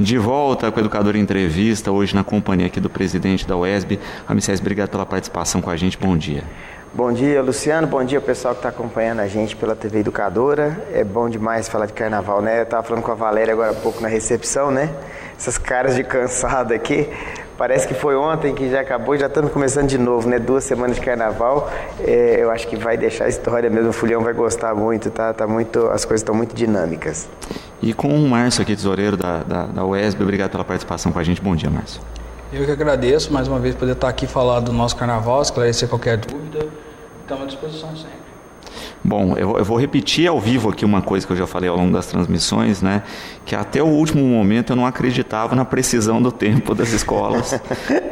De volta com o Educador em Entrevista, hoje na companhia aqui do presidente da UESB. Ramsés, obrigado pela participação com a gente, bom dia. Bom dia, Luciano, bom dia pessoal que está acompanhando a gente pela TV Educadora. É bom demais falar de carnaval, né? Eu estava falando com a Valéria agora há pouco na recepção, né? Essas caras de cansado aqui, parece que foi ontem que já acabou, já estamos começando de novo, né? 2 semanas de carnaval, eu acho que vai deixar a história mesmo, o Fulião vai gostar muito, tá muito, as coisas estão muito dinâmicas. E com o Márcio aqui, tesoureiro da UESB, obrigado pela participação com a gente, bom dia, Márcio. Eu que agradeço, mais uma vez, poder estar aqui falar do nosso carnaval, esclarecer qualquer dúvida, estamos à disposição sempre. Bom, eu vou repetir ao vivo aqui uma coisa que eu já falei ao longo das transmissões, né? Que até o último momento eu não acreditava na precisão do tempo das escolas,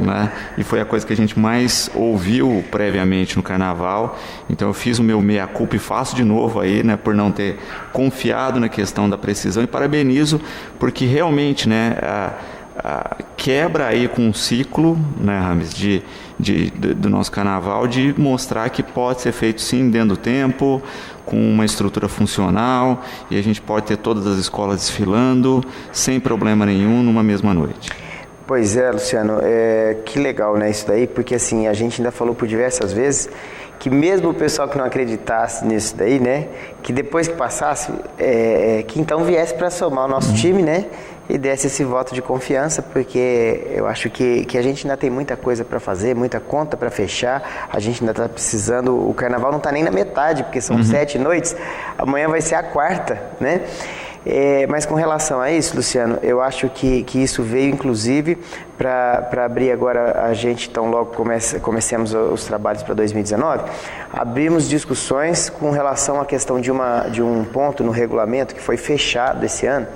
né? E foi a coisa que a gente mais ouviu previamente no carnaval. Então eu fiz o meu meia-culpa e faço de novo aí, né? Por não ter confiado na questão da precisão, e parabenizo porque realmente, né? Quebra aí com um ciclo, né, Rames, do nosso carnaval, de mostrar que pode ser feito sim dentro do tempo, com uma estrutura funcional, e a gente pode ter todas as escolas desfilando sem problema nenhum numa mesma noite. Pois é, Luciano, que legal, né, isso daí, porque assim, a gente ainda falou por diversas vezes que mesmo o pessoal que não acreditasse nisso daí, né, que depois que passasse, que então viesse para somar o nosso time, né, e desse esse voto de confiança, porque eu acho que a gente ainda tem muita coisa para fazer, muita conta para fechar, a gente ainda está precisando, o carnaval não está nem na metade, porque são 7 noites, amanhã vai ser a 4ª, né? Mas com relação a isso, Luciano, eu acho que isso veio inclusive para abrir agora, a gente tão logo comecemos os trabalhos para 2019, abrimos discussões com relação à questão de um ponto no regulamento que foi fechado esse ano,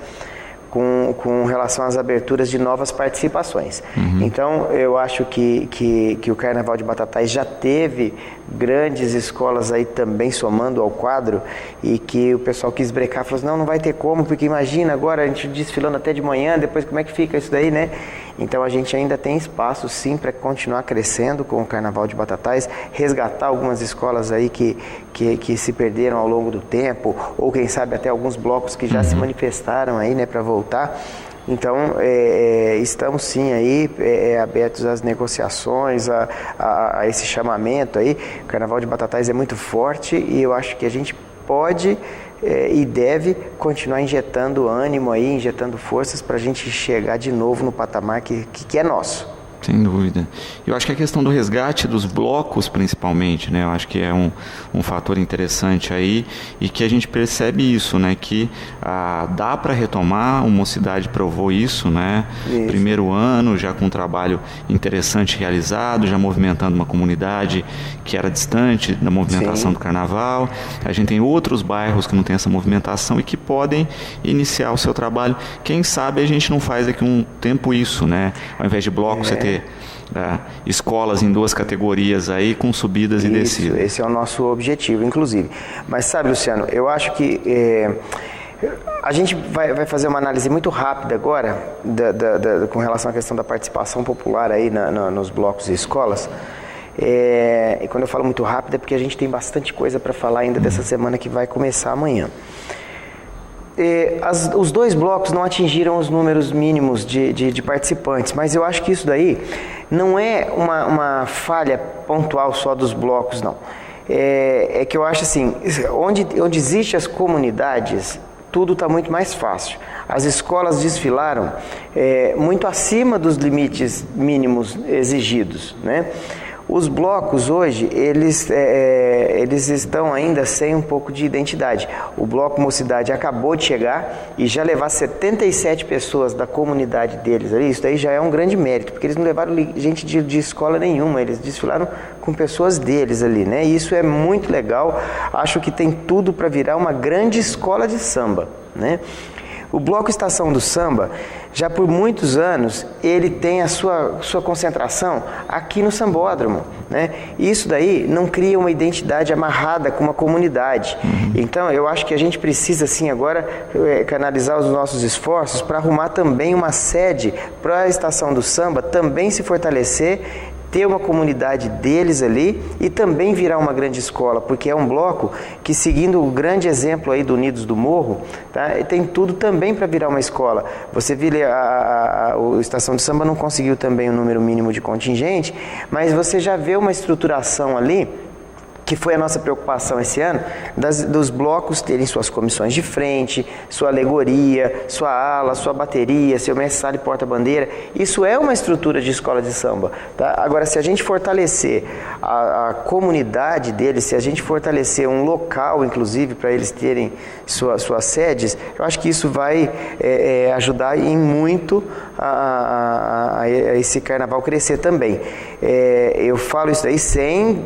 com relação às aberturas de novas participações. Então, eu acho que o Carnaval de Batatais já teve grandes escolas aí também somando ao quadro, e que o pessoal quis brecar, falou assim, não vai ter como, porque imagina agora a gente desfilando até de manhã, depois como é que fica isso daí, né? Então a gente ainda tem espaço sim para continuar crescendo com o Carnaval de Batatais, resgatar algumas escolas aí que se perderam ao longo do tempo, ou quem sabe até alguns blocos que já se manifestaram aí, né, para voltar. Então, estamos sim aí abertos às negociações, a esse chamamento aí. O Carnaval de Batatais é muito forte e eu acho que a gente pode e deve continuar injetando ânimo aí, injetando forças para a gente chegar de novo no patamar que é nosso. Sem dúvida. Eu acho que a questão do resgate dos blocos, principalmente, né? Eu acho que é um fator interessante aí, e que a gente percebe isso, né? Que dá para retomar, o Mocidade provou isso, né? Isso. Primeiro ano, já com um trabalho interessante realizado, já movimentando uma comunidade que era distante da movimentação do carnaval. A gente tem outros bairros que não tem essa movimentação e que podem iniciar o seu trabalho. Quem sabe a gente não faz daqui um tempo isso, né? Ao invés de blocos, você ter escolas em 2 categorias aí, com subidas e descidas. Esse é o nosso objetivo, inclusive. Mas sabe, Luciano, eu acho que a gente vai fazer uma análise muito rápida agora com relação à questão da participação popular aí nos blocos e escolas. E quando eu falo muito rápido é porque a gente tem bastante coisa para falar ainda dessa semana que vai começar amanhã. Os 2 blocos não atingiram os números mínimos de participantes, mas eu acho que isso daí não é uma falha pontual só dos blocos, não. É que eu acho assim, onde existem as comunidades, tudo está muito mais fácil. As escolas desfilaram muito acima dos limites mínimos exigidos, né? Os blocos hoje, eles estão ainda sem um pouco de identidade. O Bloco Mocidade acabou de chegar e já levar 77 pessoas da comunidade deles ali, isso daí já é um grande mérito, porque eles não levaram gente de escola nenhuma, eles desfilaram com pessoas deles ali, né? E isso é muito legal, acho que tem tudo para virar uma grande escola de samba, né? O Bloco Estação do Samba, já por muitos anos, ele tem a sua concentração aqui no Sambódromo, né? E isso daí não cria uma identidade amarrada com uma comunidade. Então, eu acho que a gente precisa, sim, agora canalizar os nossos esforços para arrumar também uma sede para a Estação do Samba também se fortalecer, ter uma comunidade deles ali e também virar uma grande escola, porque é um bloco que, seguindo o grande exemplo aí do Unidos do Morro, tá, tem tudo também para virar uma escola. Você viu a Estação de Samba não conseguiu também o número mínimo de contingente, mas você já vê uma estruturação ali, que foi a nossa preocupação esse ano, dos blocos terem suas comissões de frente, sua alegoria, sua ala, sua bateria, seu mestre-sala e porta-bandeira. Isso é uma estrutura de escola de samba. Tá? Agora, se a gente fortalecer a comunidade deles, se a gente fortalecer um local, inclusive, para eles terem suas sedes, eu acho que isso vai ajudar em muito a esse carnaval crescer também. Eu falo isso aí sem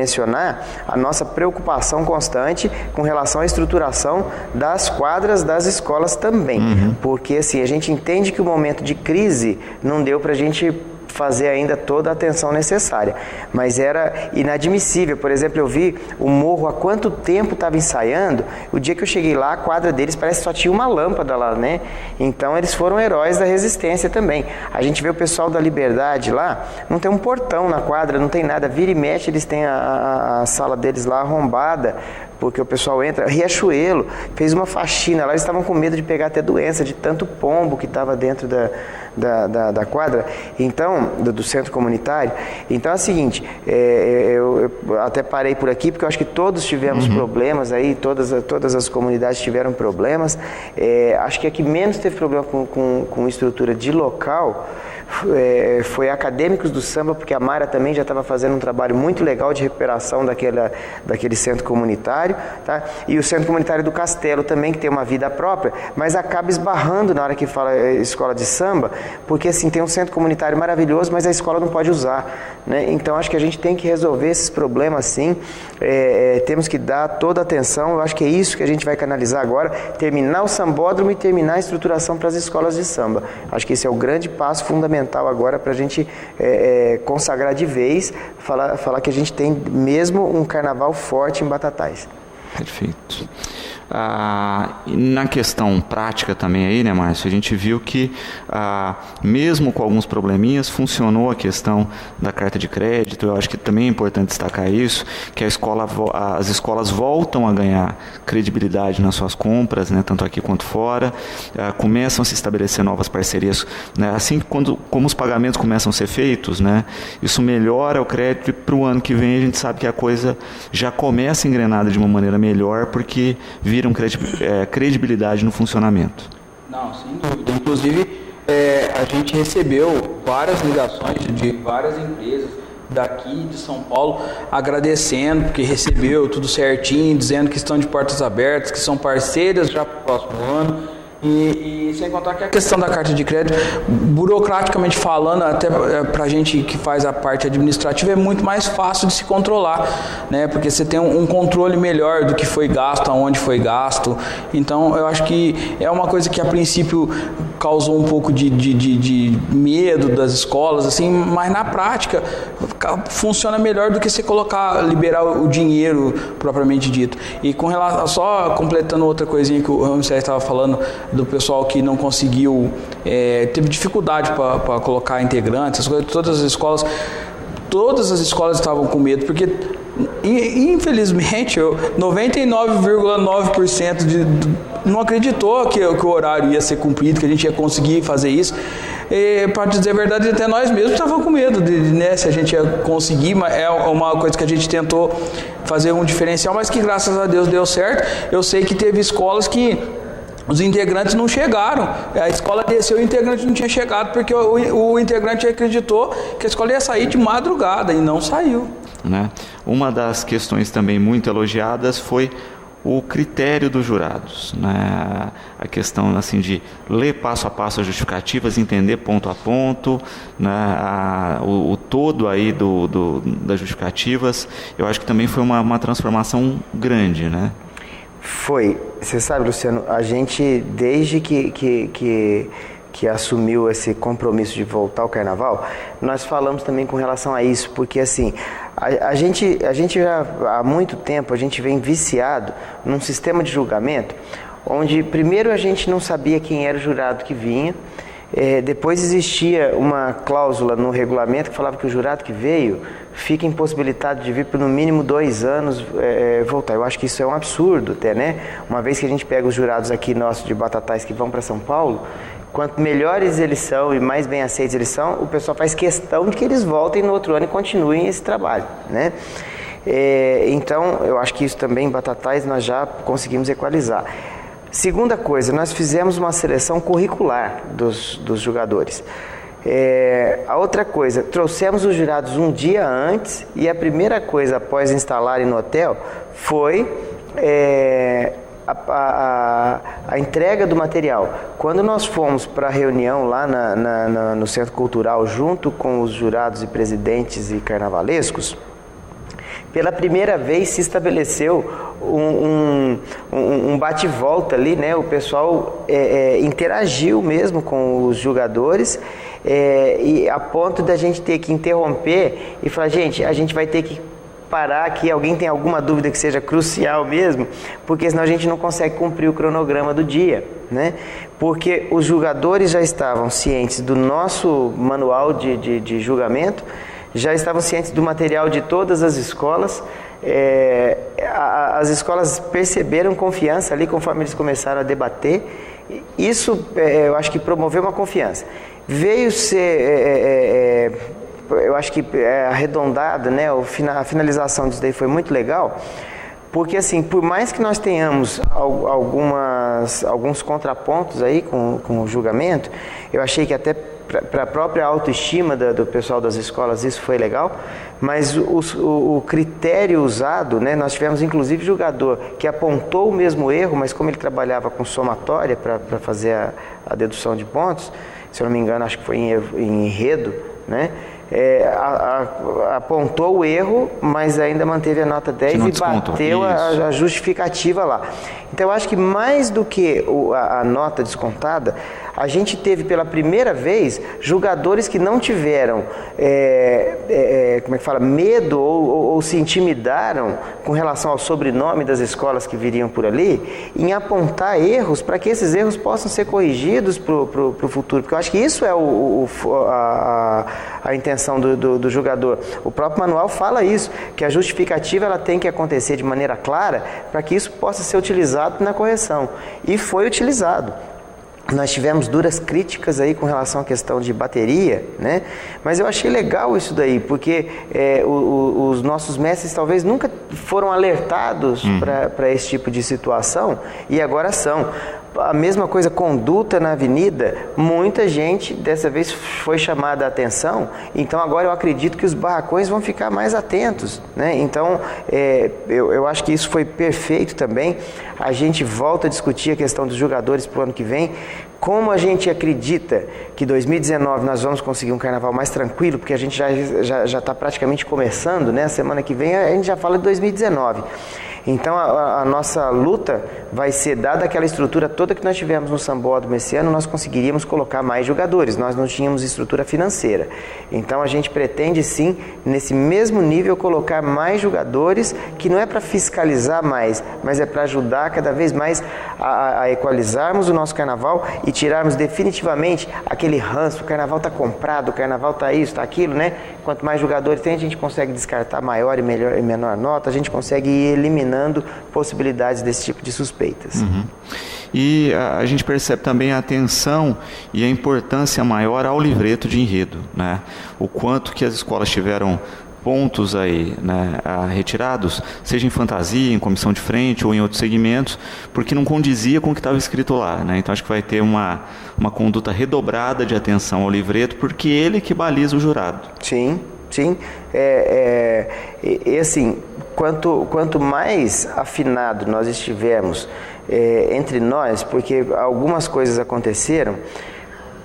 mencionar a nossa preocupação constante com relação à estruturação das quadras das escolas também, porque assim, a gente entende que o momento de crise não deu para a gente fazer ainda toda a atenção necessária, mas era inadmissível. Por exemplo, eu vi o morro há quanto tempo estava ensaiando. O dia que eu cheguei lá, a quadra deles parece que só tinha uma lâmpada lá, né? Então eles foram heróis da resistência também. A gente vê o pessoal da Liberdade lá, não tem um portão na quadra, não tem nada, vira e mexe, eles têm a sala deles lá arrombada, porque o pessoal entra. Riachuelo fez uma faxina lá, eles estavam com medo de pegar até doença, de tanto pombo que estava dentro da quadra, então, do centro comunitário. Então é o seguinte, eu até parei por aqui, porque eu acho que todos tivemos problemas aí, todas as comunidades tiveram problemas. Acho que a que menos teve problema com estrutura de local foi Acadêmicos do Samba, porque a Mara também já estava fazendo um trabalho muito legal de recuperação daquele centro comunitário, tá? E o centro comunitário do Castelo também, que tem uma vida própria, mas acaba esbarrando na hora que fala escola de samba, porque assim, tem um centro comunitário maravilhoso, mas a escola não pode usar, né? Então acho que a gente tem que resolver esses problemas sim, temos que dar toda a atenção. Eu acho que é isso que a gente vai canalizar agora, terminar o sambódromo e terminar a estruturação para as escolas de samba. Acho que esse é o grande passo fundamental agora para a gente consagrar de vez, falar que a gente tem mesmo um carnaval forte em Batatais. Perfeito. Na questão prática também aí, né, Márcio, a gente viu que mesmo com alguns probleminhas, funcionou a questão da carta de crédito. Eu acho que também é importante destacar isso, que as escolas voltam a ganhar credibilidade nas suas compras, né, tanto aqui quanto fora, começam a se estabelecer novas parcerias, né, assim como os pagamentos começam a ser feitos, né, isso melhora o crédito, e para o ano que vem a gente sabe que a coisa já começa engrenada de uma maneira melhor, porque viram credibilidade no funcionamento. Não, sem dúvida. Inclusive, a gente recebeu várias ligações de várias empresas daqui de São Paulo agradecendo, porque recebeu tudo certinho, dizendo que estão de portas abertas, que são parceiras já para o próximo ano. E sem contar que a questão da carta de crédito, burocraticamente falando, até para a gente que faz a parte administrativa, é muito mais fácil de se controlar, né? Porque você tem um controle melhor do que foi gasto, aonde foi gasto. Então eu acho que é uma coisa que a princípio causou um pouco de medo das escolas, assim, mas na prática funciona melhor do que você liberar o dinheiro propriamente dito. E com relação, só completando outra coisinha que o Ramsés estava falando, do pessoal que não conseguiu, teve dificuldade para colocar integrantes, todas as escolas estavam com medo, porque infelizmente 99,9% não acreditou que o horário ia ser cumprido, que a gente ia conseguir fazer isso. Para dizer a verdade, até nós mesmos estávamos com medo né, se a gente ia conseguir, mas é uma coisa que a gente tentou fazer um diferencial, mas que graças a Deus deu certo. Eu sei que teve escolas que os integrantes não chegaram, a escola desceu e o integrante não tinha chegado, porque o integrante acreditou que a escola ia sair de madrugada e não saiu. Né? Uma das questões também muito elogiadas foi o critério dos jurados, né? A questão assim de ler passo a passo as justificativas, entender ponto a ponto, né? O todo aí das justificativas. Eu acho que também foi uma transformação grande, né? Foi. Você sabe, Luciano, a gente, desde que assumiu esse compromisso de voltar ao carnaval, nós falamos também com relação a isso, porque assim, a gente já há muito tempo, a gente vem viciado num sistema de julgamento, onde primeiro a gente não sabia quem era o jurado que vinha, Depois existia uma cláusula no regulamento que falava que o jurado que veio fica impossibilitado de vir por no mínimo 2 anos voltar. Eu acho que isso é um absurdo até, né? Uma vez que a gente pega os jurados aqui nossos de Batatais que vão para São Paulo, quanto melhores eles são e mais bem aceitos eles são, o pessoal faz questão de que eles voltem no outro ano e continuem esse trabalho, né? Então, eu acho que isso também em Batatais nós já conseguimos equalizar. Segunda coisa, nós fizemos uma seleção curricular dos jogadores. A outra coisa, trouxemos os jurados um dia antes e a primeira coisa após instalarem no hotel foi a entrega do material. Quando nós fomos para a reunião lá no Centro Cultural junto com os jurados e presidentes e carnavalescos, pela primeira vez se estabeleceu um bate-volta ali, né? O pessoal interagiu mesmo com os jogadores e a ponto da gente ter que interromper e falar, gente, a gente vai ter que parar aqui, alguém tem alguma dúvida que seja crucial mesmo, porque senão a gente não consegue cumprir o cronograma do dia, né? Porque os jogadores já estavam cientes do nosso manual de julgamento, já estavam cientes do material de todas as escolas, as escolas perceberam confiança ali conforme eles começaram a debater. Isso eu acho que promoveu uma confiança. Veio ser, eu acho que arredondado, né? A finalização disso daí foi muito legal, porque assim, por mais que nós tenhamos alguns contrapontos aí com o julgamento, eu achei que até para a própria autoestima do pessoal das escolas isso foi legal, mas o critério usado, né, nós tivemos inclusive jogador que apontou o mesmo erro, mas como ele trabalhava com somatória para fazer a dedução de pontos, se eu não me engano acho que foi em enredo, né, apontou o erro, mas ainda manteve a nota 10 e bateu a justificativa lá. Então eu acho que mais do que a nota descontada, a gente teve pela primeira vez jogadores que não tiveram como é que fala, medo ou se intimidaram com relação ao sobrenome das escolas que viriam por ali, em apontar erros para que esses erros possam ser corrigidos para o futuro, porque eu acho que isso é a intenção do jogador. O próprio manual fala isso, que a justificativa ela tem que acontecer de maneira clara para que isso possa ser utilizado na correção, e foi utilizado. Nós tivemos duras críticas aí com relação à questão de bateria, né? Mas eu achei legal isso daí, porque os nossos mestres talvez nunca foram alertados para esse tipo de situação e agora são. A mesma coisa, conduta na avenida, muita gente dessa vez foi chamada a atenção, então agora eu acredito que os barracões vão ficar mais atentos, né? Então eu acho que isso foi perfeito também. A gente volta a discutir a questão dos jogadores para o ano que vem. Como a gente acredita que 2019 nós vamos conseguir um carnaval mais tranquilo, porque a gente já está praticamente começando, né? A semana que vem a gente já fala de 2019. Então a nossa luta vai ser, dada aquela estrutura toda que nós tivemos no Sambódromo esse ano, nós conseguiríamos colocar mais jogadores, nós não tínhamos estrutura financeira. Então a gente pretende sim, nesse mesmo nível, colocar mais jogadores, que não é para fiscalizar mais, mas é para ajudar cada vez mais a equalizarmos o nosso carnaval e tirarmos definitivamente aquele ranço, o carnaval está comprado, o carnaval está isso, está aquilo, né? Quanto mais jogadores tem, a gente consegue descartar maior e menor nota, a gente consegue ir eliminando possibilidades desse tipo de suspeitas. E a gente percebe também a atenção e a importância maior ao livreto de enredo, né? O quanto que as escolas tiveram pontos aí, né, retirados, seja em fantasia, em comissão de frente ou em outros segmentos, porque não condizia com o que estava escrito lá, né? Então acho que vai ter uma conduta redobrada de atenção ao livreto, porque ele que baliza o jurado. Sim. E assim, quanto mais afinado nós estivermos entre nós, porque algumas coisas aconteceram,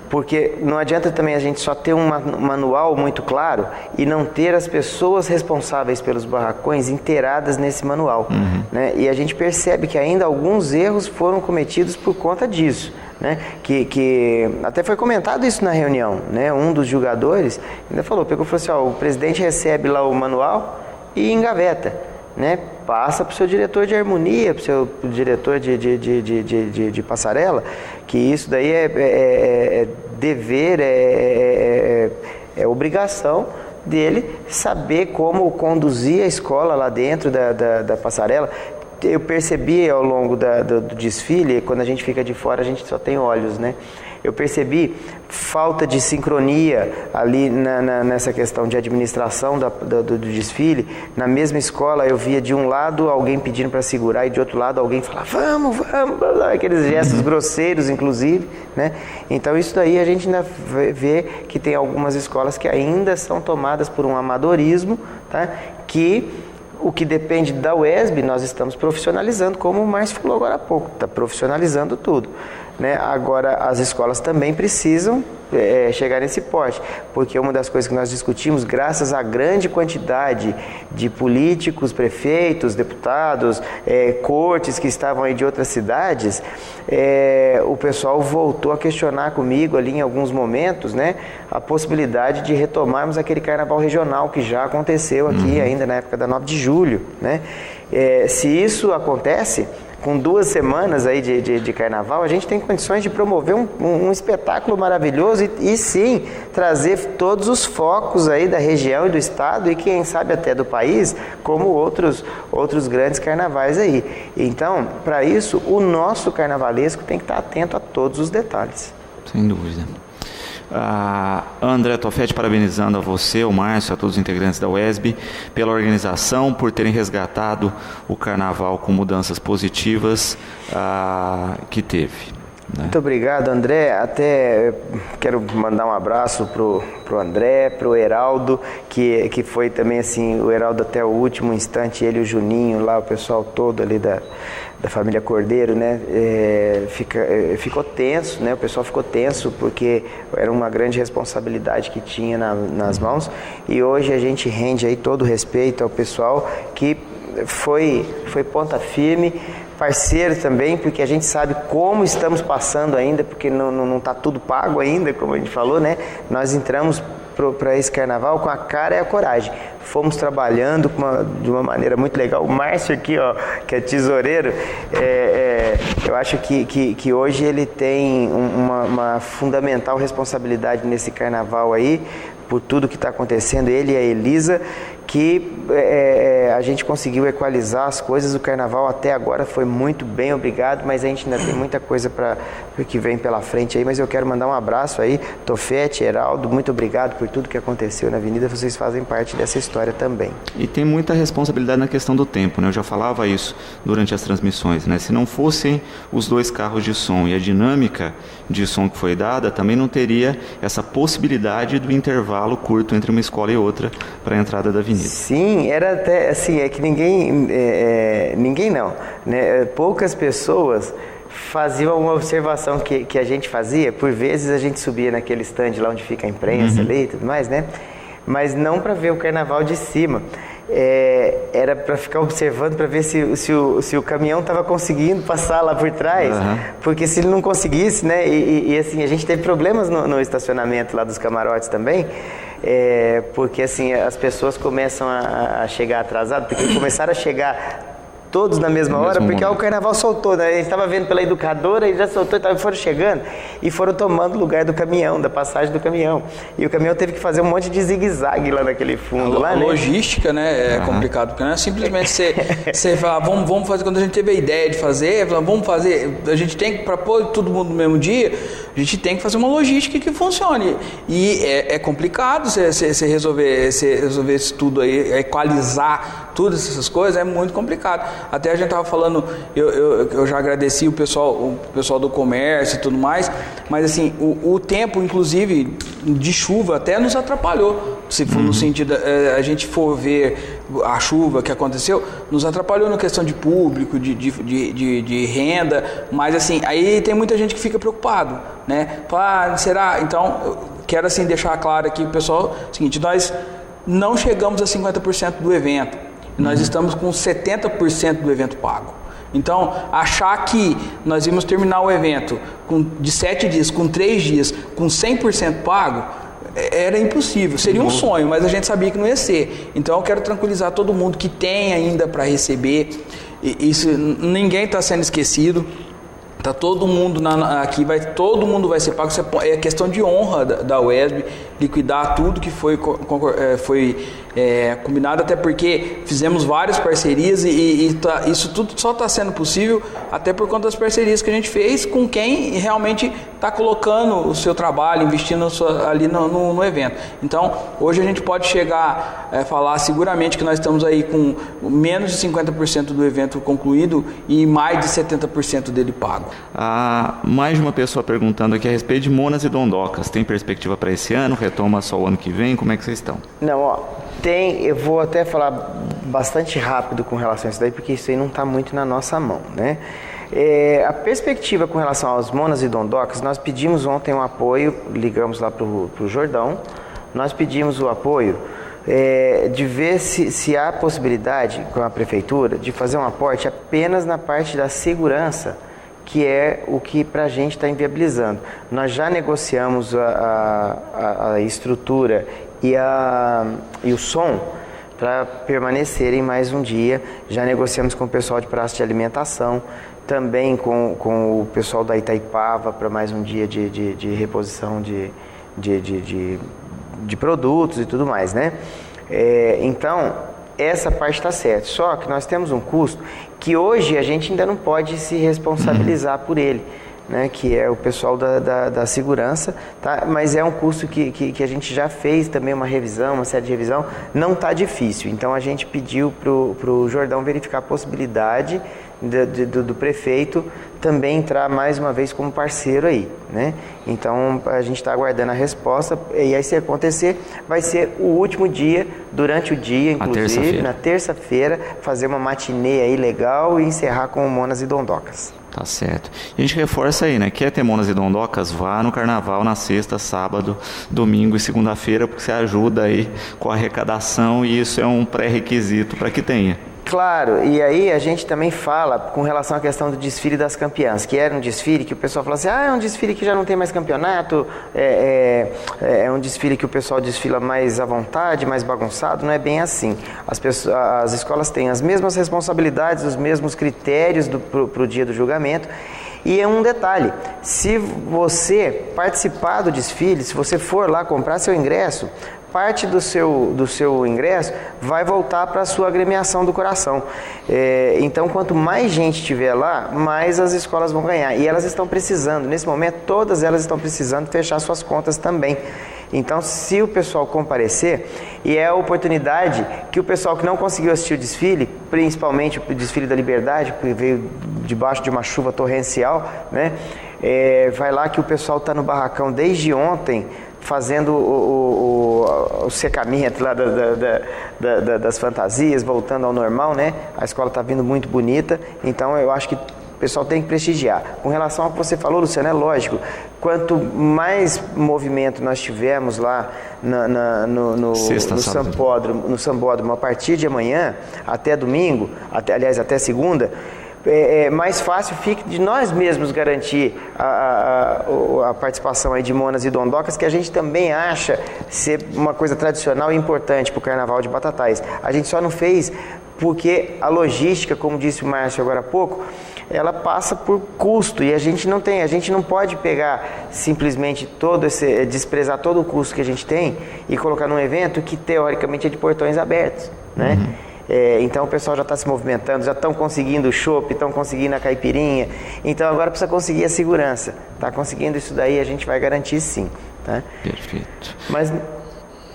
porque não adianta também a gente só ter um manual muito claro e não ter as pessoas responsáveis pelos barracões inteiradas nesse manual, né? E a gente percebe que ainda alguns erros foram cometidos por conta disso, né? Que até foi comentado isso na reunião, né? Um dos jogadores ainda falou assim, o presidente recebe lá o manual e engaveta, né? Passa para o seu diretor de harmonia, para o seu diretor de passarela, que isso daí dever, é obrigação dele saber como conduzir a escola lá dentro da passarela. Eu percebi ao longo do desfile, quando a gente fica de fora, a gente só tem olhos, né? Eu percebi falta de sincronia ali nessa questão de administração do desfile. Na mesma escola, eu via de um lado alguém pedindo para segurar e de outro lado alguém falar, vamos, aqueles gestos grosseiros, inclusive, né? Então, isso daí a gente ainda vê que tem algumas escolas que ainda são tomadas por um amadorismo, tá? Que o que depende da UESB, nós estamos profissionalizando, como o Márcio falou agora há pouco, está profissionalizando tudo, né? Agora, as escolas também precisam chegar nesse porte, porque uma das coisas que nós discutimos, graças à grande quantidade de políticos, prefeitos, deputados, cortes que estavam aí de outras cidades, o pessoal voltou a questionar comigo ali em alguns momentos, né, a possibilidade de retomarmos aquele carnaval regional que já aconteceu aqui ainda na época da 9 de julho, né? Se isso acontece, com 2 semanas aí de carnaval, a gente tem condições de promover um espetáculo maravilhoso e sim, trazer todos os focos aí da região e do estado e quem sabe até do país, como outros grandes carnavais aí. Então, para isso, o nosso carnavalesco tem que estar atento a todos os detalhes. Sem dúvida. André Tofetti parabenizando a você, o Márcio, a todos os integrantes da UESB pela organização, por terem resgatado o carnaval com mudanças positivas que teve, né? Muito obrigado, André. Até quero mandar um abraço pro André, pro Heraldo, que foi também assim, o Heraldo até o último instante, ele e o Juninho lá, o pessoal todo ali da família Cordeiro, né, ficou tenso, né, o pessoal ficou tenso porque era uma grande responsabilidade que tinha nas mãos, e hoje a gente rende aí todo o respeito ao pessoal que foi ponta firme, parceiro também, porque a gente sabe como estamos passando ainda, porque não está tudo pago ainda, como a gente falou, né, nós entramos para esse carnaval com a cara e a coragem. Fomos trabalhando de uma maneira muito legal. O Márcio aqui, ó, que é tesoureiro, eu acho que hoje ele tem uma fundamental responsabilidade nesse carnaval aí, por tudo que está acontecendo, ele e a Elisa, que a gente conseguiu equalizar as coisas. O carnaval até agora foi muito bem, obrigado, mas a gente ainda tem muita coisa que vem pela frente aí, mas eu quero mandar um abraço aí, Tofetti, Heraldo, muito obrigado por tudo que aconteceu na Avenida, vocês fazem parte dessa história também. E tem muita responsabilidade na questão do tempo, né? Eu já falava isso durante as transmissões, né? Se não fossem os 2 carros de som e a dinâmica de som que foi dada, também não teria essa possibilidade do intervalo curto entre uma escola e outra para a entrada da avenida. Sim, era até assim, que ninguém não, né? Poucas pessoas faziam uma observação que a gente fazia. Por vezes a gente subia naquele stand lá onde fica a imprensa ali e tudo mais, né? Mas não para ver o carnaval de cima. Era para ficar observando para ver se o caminhão estava conseguindo passar lá por trás, porque se ele não conseguisse, né, e assim, a gente teve problemas no estacionamento lá dos camarotes também, porque assim, as pessoas começam a chegar atrasadas, porque começaram a chegar todos na mesma hora, porque o carnaval soltou, né? A gente estava vendo pela educadora e já soltou, então foram chegando e foram tomando o lugar do caminhão, da passagem do caminhão. E o caminhão teve que fazer um monte de zigue-zague lá naquele fundo. A logística, né, é complicado, porque não é simplesmente você falar, vamos fazer, quando a gente teve a ideia de fazer, vamos fazer, a gente tem que, para pôr todo mundo no mesmo dia, a gente tem que fazer uma logística que funcione. E é complicado você resolver isso tudo aí, equalizar todas essas coisas, é muito complicado. Até a gente estava falando, eu já agradeci o pessoal do comércio e tudo mais, mas assim, o tempo, inclusive, de chuva até nos atrapalhou. Se for no sentido, a gente for ver a chuva que aconteceu, nos atrapalhou na questão de público, de renda, mas assim, aí tem muita gente que fica preocupado, né? Fala, será? Então, eu quero assim deixar claro aqui, pessoal, o seguinte, nós não chegamos a 50% do evento. Nós estamos com 70% do evento pago. Então, achar que nós íamos terminar o evento de 7 dias, com 3 dias, com 100% pago, era impossível. Seria um sonho, mas a gente sabia que não ia ser. Então, eu quero tranquilizar todo mundo que tem ainda para receber. Isso, ninguém está sendo esquecido. Tá todo mundo aqui, todo mundo vai ser pago. É questão de honra da UESB liquidar tudo que foi combinado, até porque fizemos várias parcerias isso tudo só está sendo possível até por conta das parcerias que a gente fez com quem realmente está colocando o seu trabalho, investindo ali no evento. Então, hoje a gente pode chegar a falar seguramente que nós estamos aí com menos de 50% do evento concluído e mais de 70% dele pago. Mais de uma pessoa perguntando aqui a respeito de Monas e Dondocas. Tem perspectiva para esse ano? Retoma só o ano que vem? Como é que vocês estão? Não, tem. Eu vou até falar bastante rápido com relação a isso daí, porque isso aí não está muito na nossa mão, né? A perspectiva com relação aos Monas e Dondocas, nós pedimos ontem um apoio, ligamos lá para o Jordão, nós pedimos o apoio de ver se há possibilidade com a prefeitura de fazer um aporte apenas na parte da segurança, que é o que para a gente está inviabilizando. Nós já negociamos a estrutura e o som para permanecerem mais um dia. Já negociamos com o pessoal de praça de alimentação, também com o pessoal da Itaipava para mais um dia de reposição de produtos e tudo mais, né? Então, essa parte está certa. Só que nós temos um custo que hoje a gente ainda não pode se responsabilizar por ele, né? Que é o pessoal da segurança, tá? Mas é um custo que a gente já fez também uma revisão, uma série de revisão, não está difícil. Então a gente pediu para o Jordão verificar a possibilidade do prefeito também entrar mais uma vez como parceiro aí, né? Então a gente está aguardando a resposta, e aí se acontecer vai ser o último dia, durante o dia, inclusive na terça-feira, fazer uma matinê aí legal e encerrar com o Monas e Dondocas. Tá certo. E a gente reforça aí, né? Quer ter Monas e Dondocas? Vá no carnaval na sexta, sábado, domingo e segunda-feira, porque você ajuda aí com a arrecadação e isso é um pré-requisito para que tenha. Claro, e aí a gente também fala com relação à questão do desfile das campeãs, que era um desfile que o pessoal fala assim, é um desfile que já não tem mais campeonato, é um desfile que o pessoal desfila mais à vontade, mais bagunçado. Não é bem assim. As escolas têm as mesmas responsabilidades, os mesmos critérios para o dia do julgamento. E é um detalhe, se você participar do desfile, se você for lá comprar seu ingresso, parte do seu ingresso vai voltar para a sua agremiação do coração. Então, quanto mais gente tiver lá, mais as escolas vão ganhar. E elas estão precisando, nesse momento, todas elas estão precisando fechar suas contas também. Então, se o pessoal comparecer, e é a oportunidade que o pessoal que não conseguiu assistir o desfile, principalmente o desfile da Liberdade, que veio debaixo de uma chuva torrencial, né? Vai lá que o pessoal está no barracão desde ontem, fazendo o secamento lá das fantasias, voltando ao normal, né? A escola está vindo muito bonita, então eu acho que o pessoal tem que prestigiar. Com relação ao que você falou, Luciano, é lógico, quanto mais movimento nós tivermos lá no Sambódromo a partir de amanhã, até domingo, até segunda, mais fácil fica de nós mesmos garantir a participação aí de Monas e Dondocas, que a gente também acha ser uma coisa tradicional e importante para o Carnaval de Batatais. A gente só não fez porque a logística, como disse o Márcio agora há pouco, ela passa por custo e a gente não pode pegar simplesmente desprezar todo o custo que a gente tem e colocar num evento que teoricamente é de portões abertos, né? Então o pessoal já está se movimentando, já estão conseguindo o chopp, estão conseguindo a caipirinha, então agora precisa conseguir a segurança. Está conseguindo isso daí, a gente vai garantir sim, tá? Perfeito.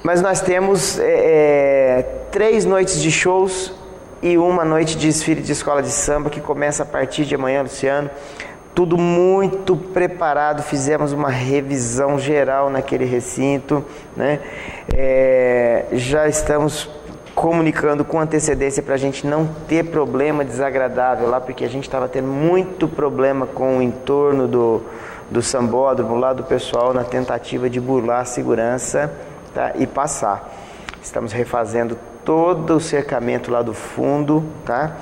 Mas nós temos 3 noites de shows e uma noite de desfile de escola de samba que começa a partir de amanhã, Luciano. Tudo muito preparado, fizemos uma revisão geral naquele recinto, né? Já estamos comunicando com antecedência para a gente não ter problema desagradável lá, porque a gente estava tendo muito problema com o entorno do sambódromo, lá do pessoal, na tentativa de burlar a segurança, tá? E passar. Estamos refazendo todo o cercamento lá do fundo, tá?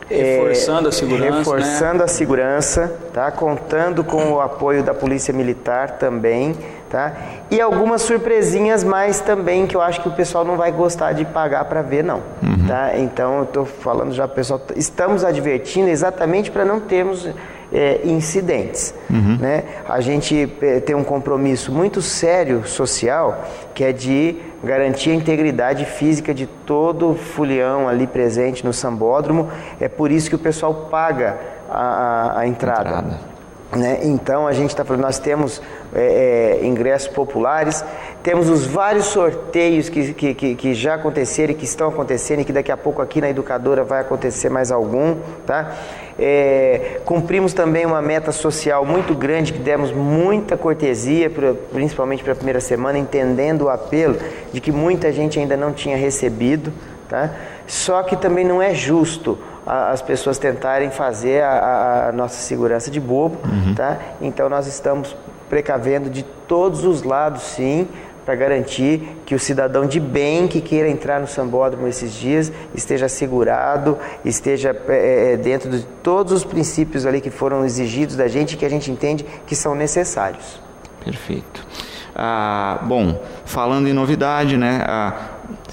Reforçando a segurança, reforçando, né? A segurança, tá? Contando com o apoio da Polícia Militar também, tá? E algumas surpresinhas mais também, que eu acho que o pessoal não vai gostar de pagar para ver, não. Tá? Então, eu estou falando já, pessoal, estamos advertindo exatamente para não termos incidentes. Né? A gente tem um compromisso muito sério social, que é de garantir a integridade física de todo folião ali presente no sambódromo. É por isso que o pessoal paga a entrada. Né? Então a gente está falando, nós temos ingressos populares, temos os vários sorteios que já aconteceram e que estão acontecendo e que daqui a pouco aqui na Educadora vai acontecer mais algum, tá? Cumprimos também uma meta social muito grande, que demos muita cortesia, principalmente para a primeira semana, entendendo o apelo de que muita gente ainda não tinha recebido, tá? Só que também não é justo as pessoas tentarem fazer a nossa segurança de bobo, tá? Então nós estamos precavendo de todos os lados, sim, para garantir que o cidadão de bem que queira entrar no sambódromo esses dias esteja assegurado, esteja dentro de todos os princípios ali que foram exigidos da gente e que a gente entende que são necessários. Perfeito. Bom, falando em novidade, né?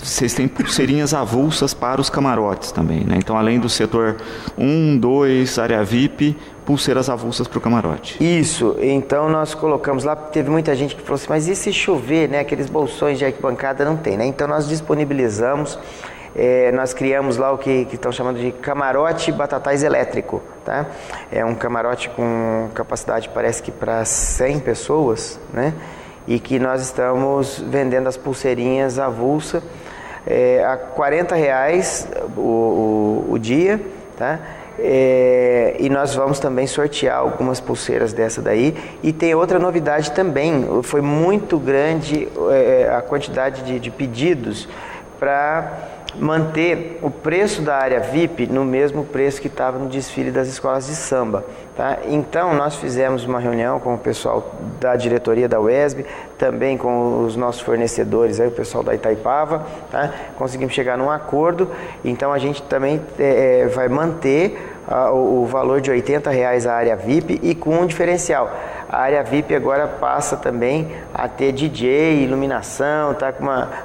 Vocês têm pulseirinhas avulsas para os camarotes também, né? Então, além do setor 1, 2, área VIP, pulseiras avulsas para o camarote. Isso, então nós colocamos lá, teve muita gente que falou assim, mas e se chover, né? Aqueles bolsões de arquibancada não tem, né? Então nós disponibilizamos, nós criamos lá o que estão chamando de camarote batatais elétrico, tá? É um camarote com capacidade, parece que para 100 pessoas, né? E que nós estamos vendendo as pulseirinhas avulsa a R$40 o dia, tá? E nós vamos também sortear algumas pulseiras dessa daí. E tem outra novidade também, foi muito grande a quantidade de pedidos para manter o preço da área VIP no mesmo preço que estava no desfile das escolas de samba, tá? Então nós fizemos uma reunião com o pessoal da diretoria da UESB, também com os nossos fornecedores, aí, o pessoal da Itaipava, tá? Conseguimos chegar num acordo. Então a gente também vai manter o valor de R$80 a área VIP e com um diferencial. A área VIP agora passa também a ter DJ, iluminação, tá com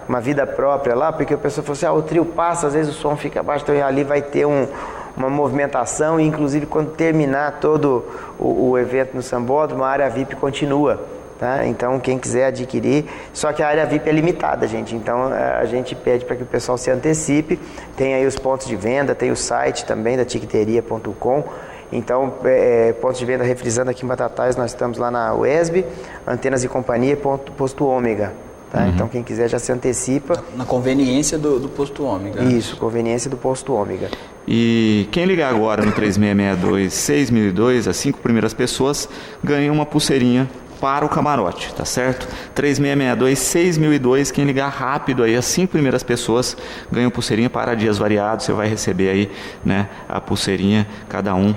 uma vida própria lá, porque a pessoa falou assim, o trio passa, às vezes o som fica baixo, então ali vai ter uma movimentação, e inclusive quando terminar todo o evento no sambódromo, a área VIP continua. Tá? Então quem quiser adquirir, só que a área VIP é limitada, gente, então a gente pede para que o pessoal se antecipe. Tem aí os pontos de venda, tem o site também da tiqueteria.com. Então, pontos de venda, refrisando aqui em Batatais, nós estamos lá na UESB, Antenas e Companhia, Posto Ômega. Tá? Então quem quiser já se antecipa. Na conveniência do Posto Ômega. Isso, conveniência do Posto Ômega. E quem ligar agora no 3662-6002, as 5 primeiras pessoas ganham uma pulseirinha para o camarote, tá certo? 3662-6002, quem ligar rápido aí, as 5 primeiras pessoas ganham pulseirinha para dias variados. Você vai receber aí, né, a pulseirinha, cada um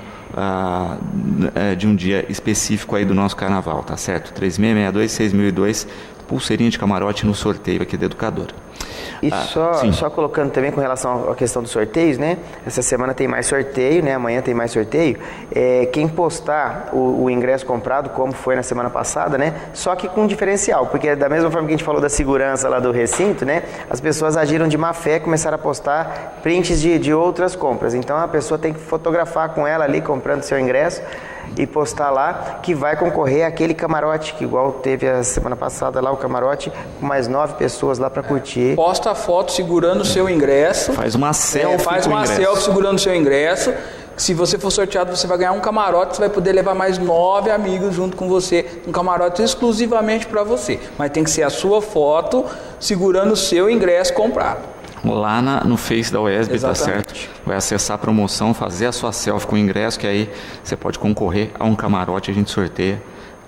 de um dia específico aí do nosso carnaval, tá certo? 3662-6002, pulseirinha de camarote no sorteio aqui da Educadora. E só colocando também com relação à questão dos sorteios, né? Essa semana tem mais sorteio, né? Amanhã tem mais sorteio. Quem postar o ingresso comprado, como foi na semana passada, né? Só que com um diferencial, porque da mesma forma que a gente falou da segurança lá do recinto, né? As pessoas agiram de má fé e começaram a postar prints de outras compras. Então a pessoa tem que fotografar com ela ali, comprando seu ingresso, e postar lá que vai concorrer àquele camarote, que igual teve a semana passada lá, o camarote com mais 9 pessoas lá para curtir. Posta a foto segurando o seu ingresso. Faz uma selfie selfie segurando o seu ingresso. Se você for sorteado, você vai ganhar um camarote, você vai poder levar mais 9 amigos junto com você, um camarote exclusivamente para você. Mas tem que ser a sua foto segurando o seu ingresso comprado. Lá no Face da UESB, exatamente. Tá certo? Vai acessar a promoção, fazer a sua selfie com o ingresso, que aí você pode concorrer a um camarote, a gente sorteia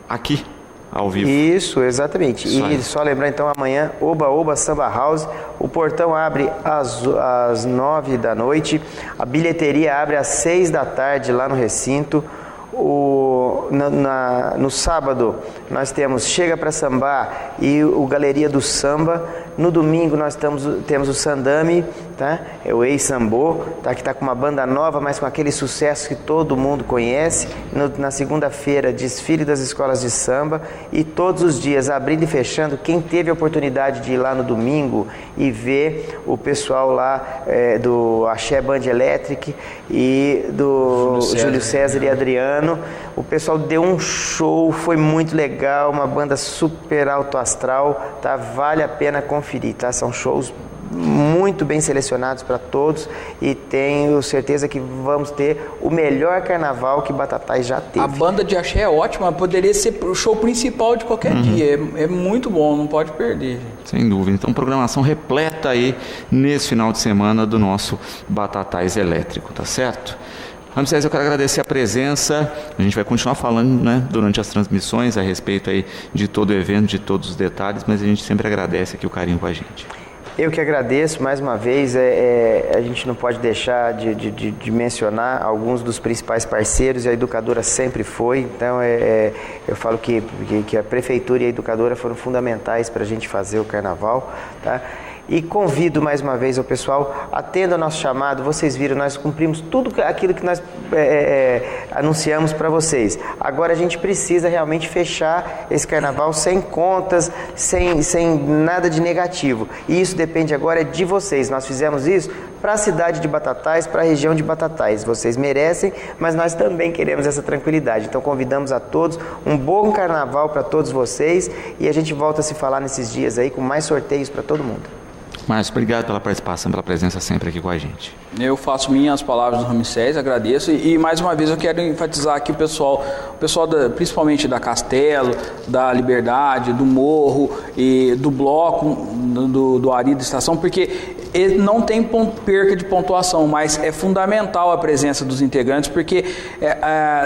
aqui, ao vivo. Isso, exatamente. Isso aí. E só lembrar então, amanhã, Oba Oba Samba House, o portão abre às 9 da noite, a bilheteria abre às 6 da tarde lá no recinto. No sábado nós temos Chega Pra Sambar e o Galeria do Samba. No domingo nós temos o Sandame, tá? É o ex-sambô, tá? Que está com uma banda nova, mas com aquele sucesso que todo mundo conhece. Na segunda-feira, desfile das escolas de samba, e todos os dias, abrindo e fechando. Quem teve a oportunidade de ir lá no domingo e ver o pessoal lá do Axé Band Electric e do Júlio César e Adriano, o pessoal deu um show, foi muito legal, uma banda super alto astral, tá? Vale a pena conferir, tá? São shows muito bem selecionados para todos, e tenho certeza que vamos ter o melhor carnaval que Batatais já teve. A banda de axé é ótima, poderia ser o show principal de qualquer dia, é muito bom, não pode perder, gente. Sem dúvida. Então, programação repleta aí nesse final de semana do nosso Batatais Elétrico, tá certo? Ramsés, eu quero agradecer a presença. A gente vai continuar falando, né, durante as transmissões a respeito aí de todo o evento, de todos os detalhes, mas a gente sempre agradece aqui o carinho com a gente. Eu que agradeço mais uma vez. A gente não pode deixar de mencionar alguns dos principais parceiros, e a Educadora sempre foi. Então eu falo que a Prefeitura e a Educadora foram fundamentais para a gente fazer o carnaval, tá? E convido mais uma vez o pessoal, atenda o nosso chamado. Vocês viram, nós cumprimos tudo aquilo que nós anunciamos para vocês. Agora a gente precisa realmente fechar esse carnaval sem contas, sem nada de negativo. E isso depende agora de vocês. Nós fizemos isso para a cidade de Batatais, para a região de Batatais. Vocês merecem, mas nós também queremos essa tranquilidade. Então convidamos a todos, um bom carnaval para todos vocês, e a gente volta a se falar nesses dias aí com mais sorteios para todo mundo. Márcio, obrigado pela participação, pela presença sempre aqui com a gente. Eu faço minhas palavras do Ramsés, agradeço, e mais uma vez eu quero enfatizar aqui o pessoal principalmente da Castelo, da Liberdade, do Morro e do Bloco, do Ari da Estação, porque ele não tem perca de pontuação, mas é fundamental a presença dos integrantes, porque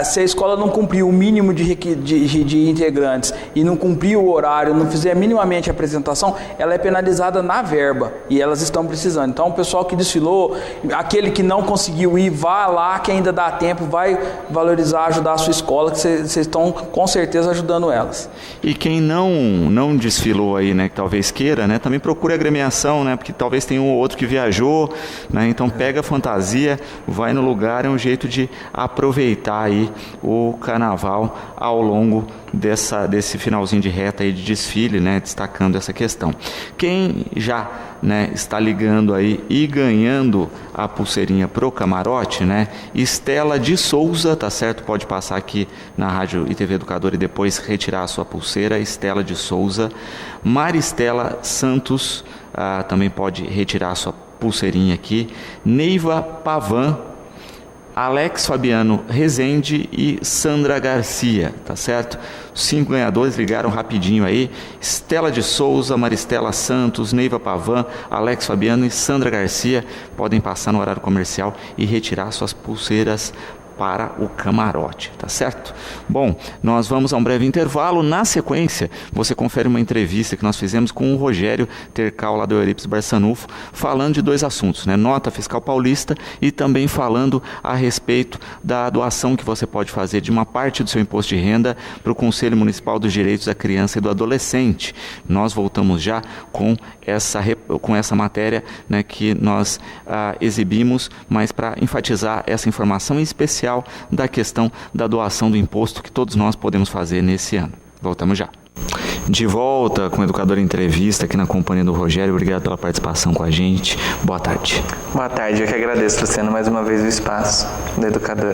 se a escola não cumprir o mínimo de integrantes e não cumprir o horário, não fizer minimamente a apresentação, ela é penalizada na verba, e elas estão precisando. Então o pessoal que desfilou, aquele que não conseguiu ir, vá lá que ainda dá tempo, vai valorizar, ajudar a sua escola, que vocês estão com certeza ajudando elas. E quem não desfilou aí, né, que talvez queira, né, também procure a agremiação, né, porque talvez tenha um ou outro que viajou, né, então pega a fantasia, vai no lugar, é um jeito de aproveitar aí o carnaval ao longo desse finalzinho de reta aí de desfile, né, destacando essa questão. Quem já, né, está ligando aí e ganhando a pulseirinha pro camarote, né, Estela de Souza, tá certo? Pode passar aqui na Rádio e TV Educadora e depois retirar a sua pulseira. Estela de Souza. Maristela Santos também pode retirar a sua pulseirinha aqui. Neiva Pavan, Alex Fabiano Rezende e Sandra Garcia, tá certo? 5 ganhadores ligaram rapidinho aí: Estela de Souza, Maristela Santos, Neiva Pavan, Alex Fabiano e Sandra Garcia. Podem passar no horário comercial e retirar suas pulseiras para o camarote, tá certo? Bom, nós vamos a um breve intervalo. Na sequência, você confere uma entrevista que nós fizemos com o Rogério Tercal, lá do Eurípides Barçanufo, falando de 2 assuntos, né? Nota fiscal paulista, e também falando a respeito da doação que você pode fazer de uma parte do seu imposto de renda para o Conselho Municipal dos Direitos da Criança e do Adolescente. Nós voltamos já com essa matéria, né, que nós exibimos, mas para enfatizar essa informação em especial da questão da doação do imposto que todos nós podemos fazer nesse ano. Voltamos já. De volta com o Educador Entrevista aqui na companhia do Rogério. Obrigado pela participação com a gente. Boa tarde. Boa tarde, eu que agradeço, Luciano, mais uma vez o espaço do Educador.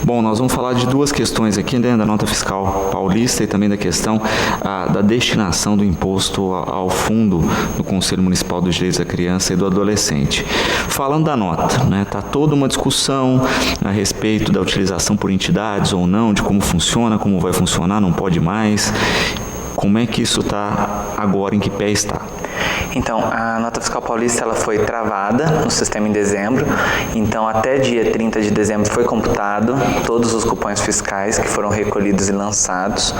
Bom, nós vamos falar de 2 questões aqui, né, da nota fiscal paulista e também da questão da destinação do imposto ao fundo do Conselho Municipal dos Direitos da Criança e do Adolescente. Falando da nota, né, tá toda uma discussão a respeito da utilização por entidades ou não, de como funciona, como vai funcionar, não pode mais. Como é que isso está agora, em que pé está? Então, a nota fiscal paulista ela foi travada no sistema em dezembro, então até dia 30 de dezembro foi computado todos os cupons fiscais que foram recolhidos e lançados.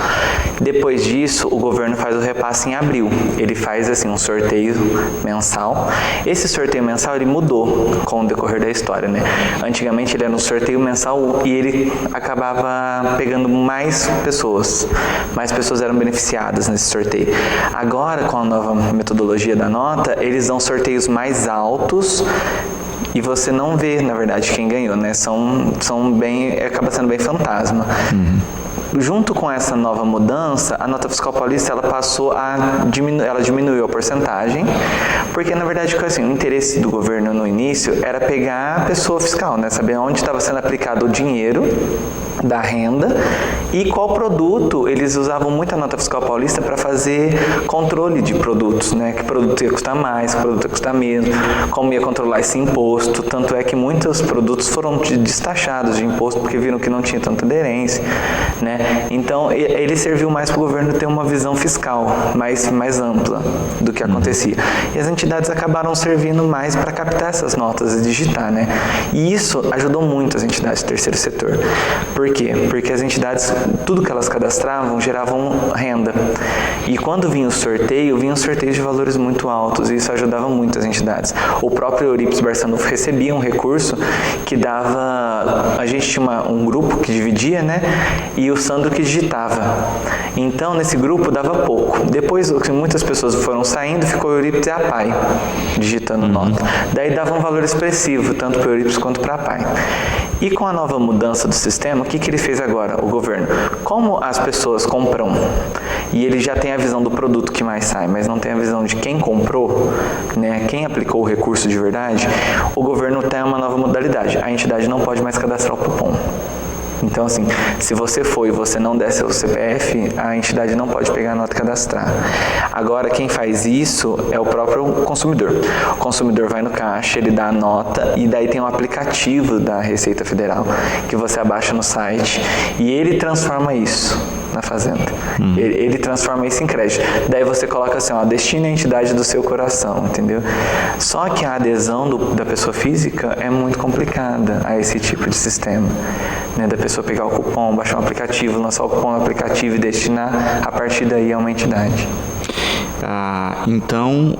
Depois disso, o governo faz o repasse em abril. Ele faz assim um sorteio mensal. Esse sorteio mensal ele mudou com o decorrer da história, né? Antigamente ele era um sorteio mensal e ele acabava pegando mais pessoas eram beneficiadas nesse sorteio. Agora, com a nova metodologia da nota, eles dão sorteios mais altos e você não vê, na verdade, quem ganhou, né? Acaba sendo bem fantasma. Junto com essa nova mudança, a nota fiscal paulista ela passou a diminuiu a porcentagem, porque na verdade assim, o interesse do governo no início era pegar a pessoa fiscal, né? Saber onde estava sendo aplicado o dinheiro da renda e qual produto. Eles usavam muito a nota fiscal paulista para fazer controle de produtos, né? Que produto ia custar mais, que produto ia custar menos, como ia controlar esse imposto. Tanto é que muitos produtos foram destachados de imposto porque viram que não tinha tanta aderência, né? Então, ele serviu mais para o governo ter uma visão fiscal mais ampla do que acontecia. E as entidades acabaram servindo mais para captar essas notas e digitar, né? E isso ajudou muito as entidades do terceiro setor. Por quê? Porque as entidades, tudo que elas cadastravam, geravam renda. E quando vinha o sorteio, vinham sorteios de valores muito altos, e isso ajudava muito as entidades. O próprio Eurípides Barçanufo recebia um recurso que dava... A gente tinha um grupo que dividia, né? E o Sandro que digitava. Então, nesse grupo dava pouco. Depois, muitas pessoas foram saindo, ficou o Eurípides e a PAI digitando nota. Daí dava um valor expressivo, tanto para o Eurípides quanto para a PAI. E com a nova mudança do sistema, o que ele fez agora, o governo? Como as pessoas compram e ele já tem a visão do produto que mais sai, mas não tem a visão de quem comprou, né, quem aplicou o recurso de verdade, o governo tem uma nova modalidade. A entidade não pode mais cadastrar o cupom. Então, assim, se você for e você não der seu CPF, a entidade não pode pegar a nota e cadastrar. Agora, quem faz isso é o próprio consumidor. O consumidor vai no caixa, ele dá a nota e daí tem um aplicativo da Receita Federal que você abaixa no site e ele transforma isso na fazenda. Ele transforma isso em crédito. Daí você coloca assim, ó, destine a entidade do seu coração, entendeu? Só que a adesão da pessoa física é muito complicada a esse tipo de sistema, né? Da pessoa pegar o cupom, baixar um aplicativo, lançar o cupom no aplicativo e destinar a partir daí a uma entidade. Então,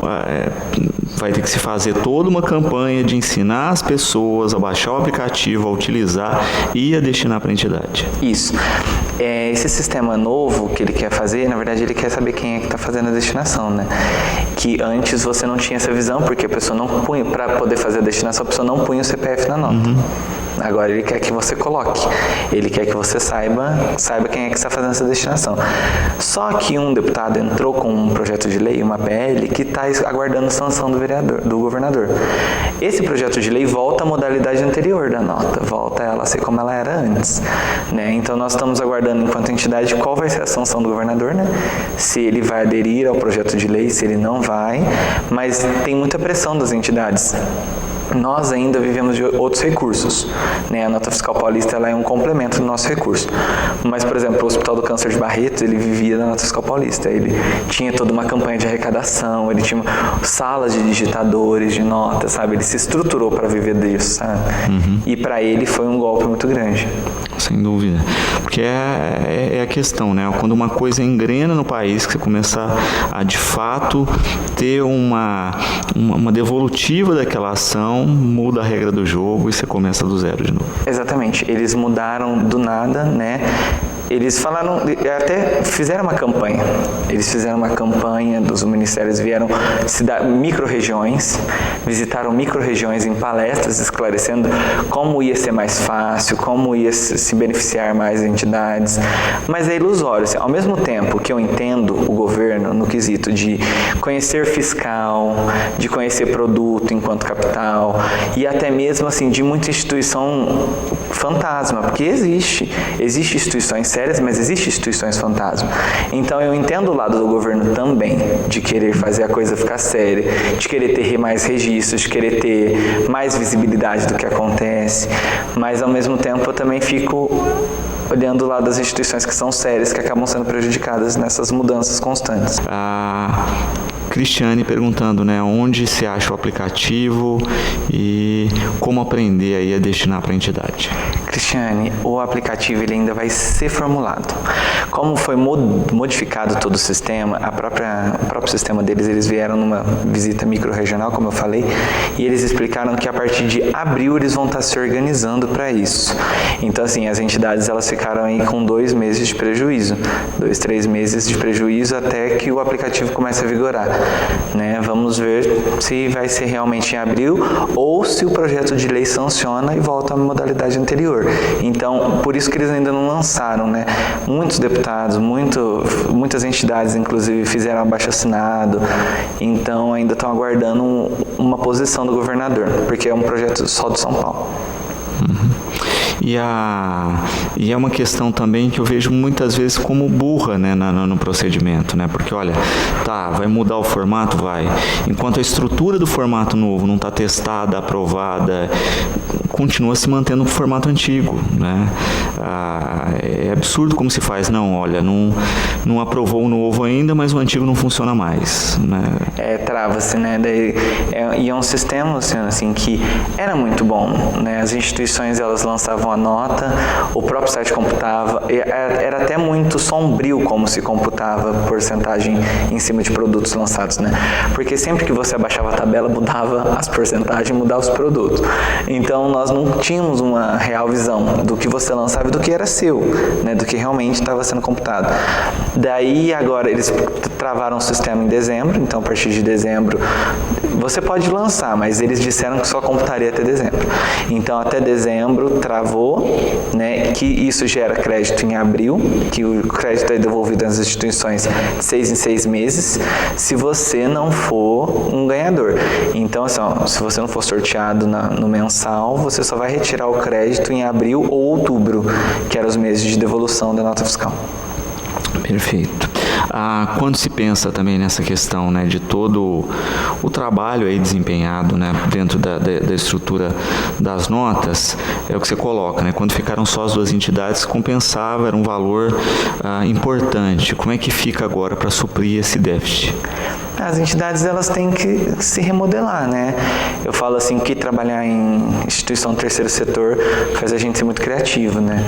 vai ter que se fazer toda uma campanha de ensinar as pessoas a baixar o aplicativo, a utilizar e a destinar para a entidade. Isso. Esse sistema novo que ele quer fazer, na verdade, ele quer saber quem é que está fazendo a destinação, né? Que antes você não tinha essa visão, porque a pessoa não punha, para poder fazer a destinação, a pessoa não punha o CPF na nota. Agora ele quer que você coloque, ele quer que você saiba quem é que está fazendo essa destinação. Só que um deputado entrou com um projeto de lei, uma PL, que está aguardando sanção do governador. Esse projeto de lei volta à modalidade anterior da nota, volta ela a ser como ela era antes, né? Então nós estamos aguardando, enquanto entidade, qual vai ser a sanção do governador, né? Se ele vai aderir ao projeto de lei, se ele não vai, mas tem muita pressão das entidades. Nós ainda vivemos de outros recursos, né? A nota fiscal paulista ela é um complemento do nosso recurso. Mas, por exemplo, o Hospital do Câncer de Barretos, ele vivia da nota fiscal paulista. Ele tinha toda uma campanha de arrecadação, ele tinha salas de digitadores de notas, sabe? Ele se estruturou para viver disso, sabe? E para ele foi um golpe muito grande. Sem dúvida. Porque é a questão, né? Quando uma coisa engrena no país, que você começa a de fato ter uma devolutiva daquela ação, muda a regra do jogo e você começa do zero de novo. Exatamente. Eles mudaram do nada, né? Eles falaram, até fizeram uma campanha. Eles fizeram uma campanha, os ministérios vieram micro-regiões, visitaram micro-regiões em palestras, esclarecendo como ia ser mais fácil, como ia se beneficiar mais entidades. Mas é ilusório. Assim, ao mesmo tempo que eu entendo o governo no quesito de conhecer fiscal, de conhecer produto enquanto capital, e até mesmo assim de muita instituição fantasma, porque existe instituições sérias, mas existem instituições fantasma. Então eu entendo o lado do governo também, de querer fazer a coisa ficar séria, de querer ter mais registros, de querer ter mais visibilidade do que acontece, mas ao mesmo tempo eu também fico olhando o lado das instituições que são sérias, que acabam sendo prejudicadas nessas mudanças constantes. Cristiane perguntando, né, onde se acha o aplicativo e como aprender aí a destinar para a entidade. Cristiane, o aplicativo ele ainda vai ser formulado. Como foi modificado todo o sistema, o próprio sistema deles, eles vieram numa visita micro-regional, como eu falei, e eles explicaram que a partir de abril eles vão estar se organizando para isso. Então, assim, as entidades elas ficaram aí com 2 meses de prejuízo, 2, 3 meses de prejuízo até que o aplicativo comece a vigorar, né? Vamos ver se vai ser realmente em abril ou se o projeto de lei sanciona e volta à modalidade anterior. Então, por isso que eles ainda não lançaram, né? Muitos deputados, muitas entidades, inclusive, fizeram abaixo-assinado, então ainda estão aguardando uma posição do governador, porque é um projeto só de São Paulo. E é uma questão também que eu vejo muitas vezes como burra, né, no procedimento, né? Porque, olha, vai mudar o formato? Vai. Enquanto a estrutura do formato novo não está testada, aprovada, continua se mantendo o formato antigo, né? É absurdo como se faz. Não, olha, não aprovou o novo ainda, mas o antigo não funciona mais, né? Trava-se, né? E é um sistema, assim, que era muito bom, né? As instituições, elas lançavam a nota, o próprio site computava, era até muito sombrio como se computava a porcentagem em cima de produtos lançados, né? Porque sempre que você abaixava a tabela, mudava as porcentagens, mudava os produtos. Então, nós não tínhamos uma real visão do que você lançava e do que era seu, né? Do que realmente estava sendo computado. Daí, agora, eles travaram o sistema em dezembro, então, a partir de dezembro, você pode lançar, mas eles disseram que só computaria até dezembro. Então, até dezembro, travou, né, que isso gera crédito em abril, que o crédito é devolvido às instituições de 6 em 6 meses, se você não for um ganhador. Então, assim, se você não for sorteado no mensal, você só vai retirar o crédito em abril ou outubro, que eram os meses de devolução da nota fiscal. Perfeito. Quando se pensa também nessa questão, né, de todo o trabalho aí desempenhado, né, dentro da estrutura das notas, é o que você coloca, né, quando ficaram só as 2 entidades, compensava, era um valor importante. Como é que fica agora para suprir esse déficit? As entidades, elas têm que se remodelar, né? Eu falo assim que trabalhar em instituição do terceiro setor faz a gente ser muito criativo, né?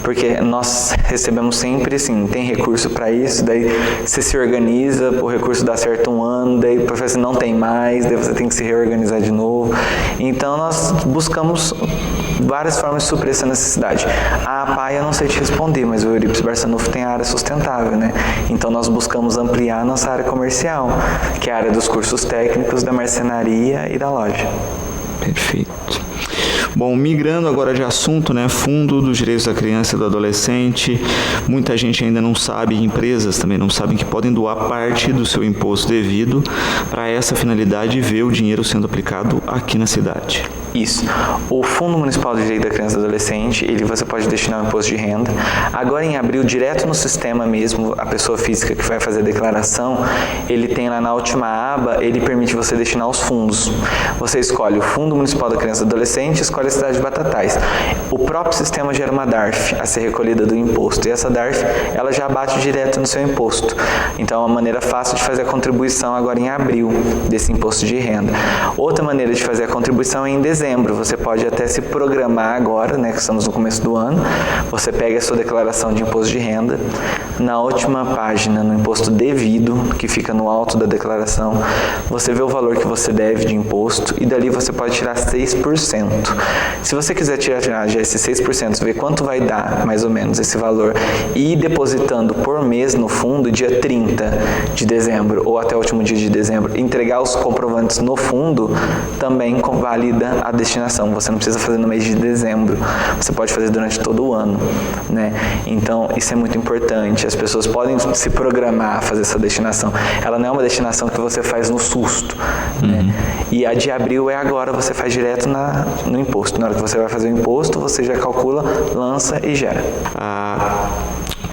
Porque nós recebemos sempre, assim, tem recurso para isso, daí você se organiza, o recurso dá certo um ano, daí o professor não tem mais, daí você tem que se reorganizar de novo. Então, nós buscamos várias formas de suprir essa necessidade. A APAI eu não sei te responder, mas o Eurípides Barçanufo tem a área sustentável, né? Então, nós buscamos ampliar a nossa área comercial, que é a área dos cursos técnicos, da marcenaria e da loja. Perfeito. Bom, migrando agora de assunto, né, Fundo dos Direitos da Criança e do Adolescente, muita gente ainda não sabe, empresas também não sabem que podem doar parte do seu imposto devido para essa finalidade e ver o dinheiro sendo aplicado aqui na cidade. Isso. O Fundo Municipal de Direito da Criança e do Adolescente, você pode destinar ao imposto de renda. Agora, em abril, direto no sistema mesmo, a pessoa física que vai fazer a declaração, ele tem lá na última aba, ele permite você destinar os fundos. Você escolhe o Fundo Municipal da Criança e do Adolescente, escolhe a cidade de Batatais. O próprio sistema gera uma DARF a ser recolhida do imposto, e essa DARF, ela já bate direto no seu imposto. Então, é uma maneira fácil de fazer a contribuição agora em abril desse imposto de renda. Outra maneira de fazer a contribuição é em dezembro. Você pode até se programar agora, né, que estamos no começo do ano. Você pega a sua declaração de imposto de renda, na última página, no imposto devido, que fica no alto da declaração, você vê o valor que você deve de imposto e dali você pode tirar 6%. Se você quiser tirar já esses 6%, ver quanto vai dar, mais ou menos, esse valor, e ir depositando por mês no fundo, dia 30 de dezembro ou até o último dia de dezembro, entregar os comprovantes no fundo, também valida a destinação. Você não precisa fazer no mês de dezembro, você pode fazer durante todo o ano, né? Então, isso é muito importante. As pessoas podem se programar a fazer essa destinação. Ela não é uma destinação que você faz no susto, né? E a de abril é agora, você faz direto no imposto. Na hora que você vai fazer o imposto, você já calcula, lança e gera.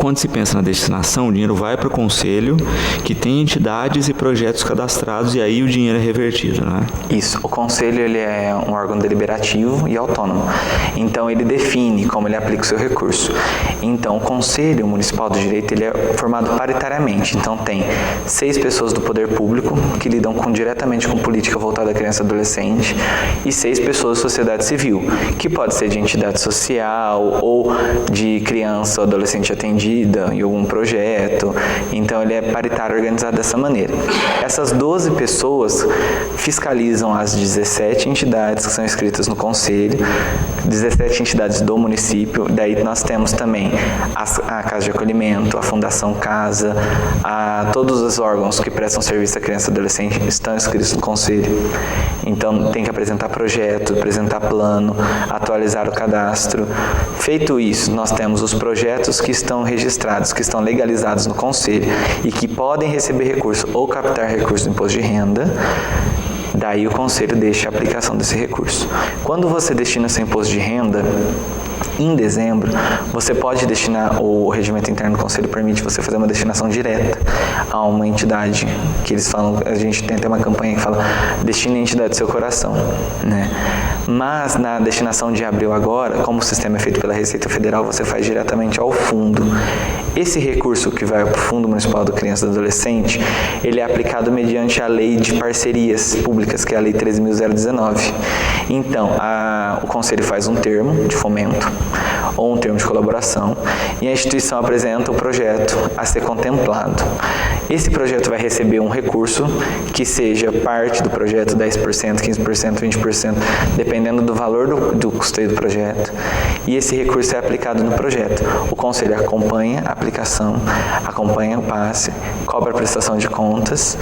quando se pensa na destinação, o dinheiro vai para o conselho, que tem entidades e projetos cadastrados, e aí o dinheiro é revertido, né? Isso. O conselho, ele é um órgão deliberativo e autônomo. Então, ele define como ele aplica o seu recurso. Então, o Conselho Municipal do Direito, ele é formado paritariamente. Então, tem 6 pessoas do poder público que lidam diretamente com política voltada à criança e adolescente e 6 pessoas da sociedade civil, que pode ser de entidade social ou de criança ou adolescente atendida em algum projeto. Então, ele é paritário, organizado dessa maneira. Essas 12 pessoas fiscalizam as 17 entidades que são inscritas no Conselho, 17 entidades do município. Daí nós temos também a Casa de Acolhimento, a Fundação Casa, todos os órgãos que prestam serviço à criança e adolescente estão inscritos no Conselho. Então tem que apresentar projeto, apresentar plano, atualizar o cadastro. Feito isso, nós temos os projetos que estão registrados, que estão legalizados no Conselho e que podem receber recurso ou captar recurso do imposto de renda. Daí o Conselho deixa a aplicação desse recurso. Quando você destina seu imposto de renda, em dezembro, você pode destinar, o regimento interno do Conselho permite você fazer uma destinação direta a uma entidade, que eles falam, a gente tem até uma campanha que fala, destine a entidade do seu coração, né? Mas na destinação de abril agora, como o sistema é feito pela Receita Federal, você faz diretamente ao fundo. Esse recurso que vai para o Fundo Municipal da Criança e do Adolescente, ele é aplicado mediante a Lei de Parcerias Públicas, que é a Lei 13.019. Então, o Conselho faz um termo de fomento ou um termo de colaboração e a instituição apresenta o projeto a ser contemplado. Esse projeto vai receber um recurso que seja parte do projeto, 10%, 15%, 20%, dependendo do valor do custeio do projeto. E esse recurso é aplicado no projeto. O Conselho acompanha a aplicação, acompanha o passe, cobra a prestação de contas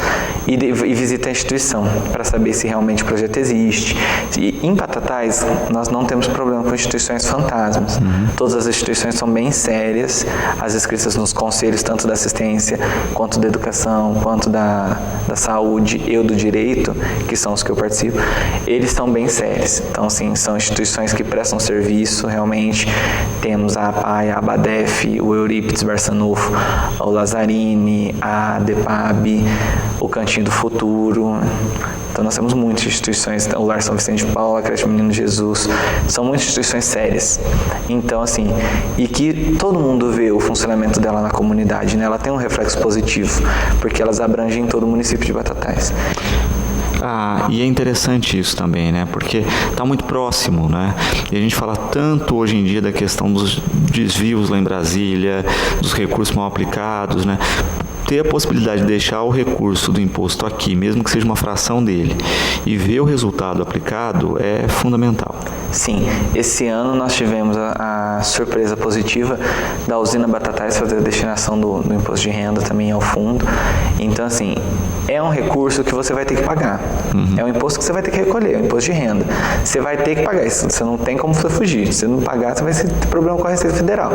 e visita a instituição para saber se realmente o projeto existe. E em Batatais, nós não temos problema com instituições fantasmas. Todas as instituições são bem sérias, as inscritas nos conselhos, tanto da assistência, quanto da educação, quanto da saúde e do direito, que são os que eu participo, eles são bem sérios. Então, assim, são instituições que prestam serviço, realmente. Temos a APAI, a Abadef, o Eurípides Barçanufo, o Lazzarini, a DEPAB, o Cantinho do Futuro. Então, nós temos muitas instituições, o Lar São Vicente de Paulo, a Creche Menino Jesus, são muitas instituições sérias. Então, assim, e que todo mundo vê o funcionamento dela na comunidade, né? Ela tem um reflexo positivo, porque elas abrangem todo o município de Batatais. E é interessante isso também, né? Porque está muito próximo, né? E a gente fala tanto hoje em dia da questão dos desvios lá em Brasília, dos recursos mal aplicados, né? Ter a possibilidade de deixar o recurso do imposto aqui, mesmo que seja uma fração dele, e ver o resultado aplicado é fundamental. Sim, esse ano nós tivemos a surpresa positiva da usina Batatais fazer a destinação do imposto de renda também ao fundo. Então, assim, é um recurso que você vai ter que pagar. É um imposto que você vai ter que recolher, é um imposto de renda. Você vai ter que pagar isso, você não tem como você fugir. Se você não pagar, você vai ter problema com a Receita Federal.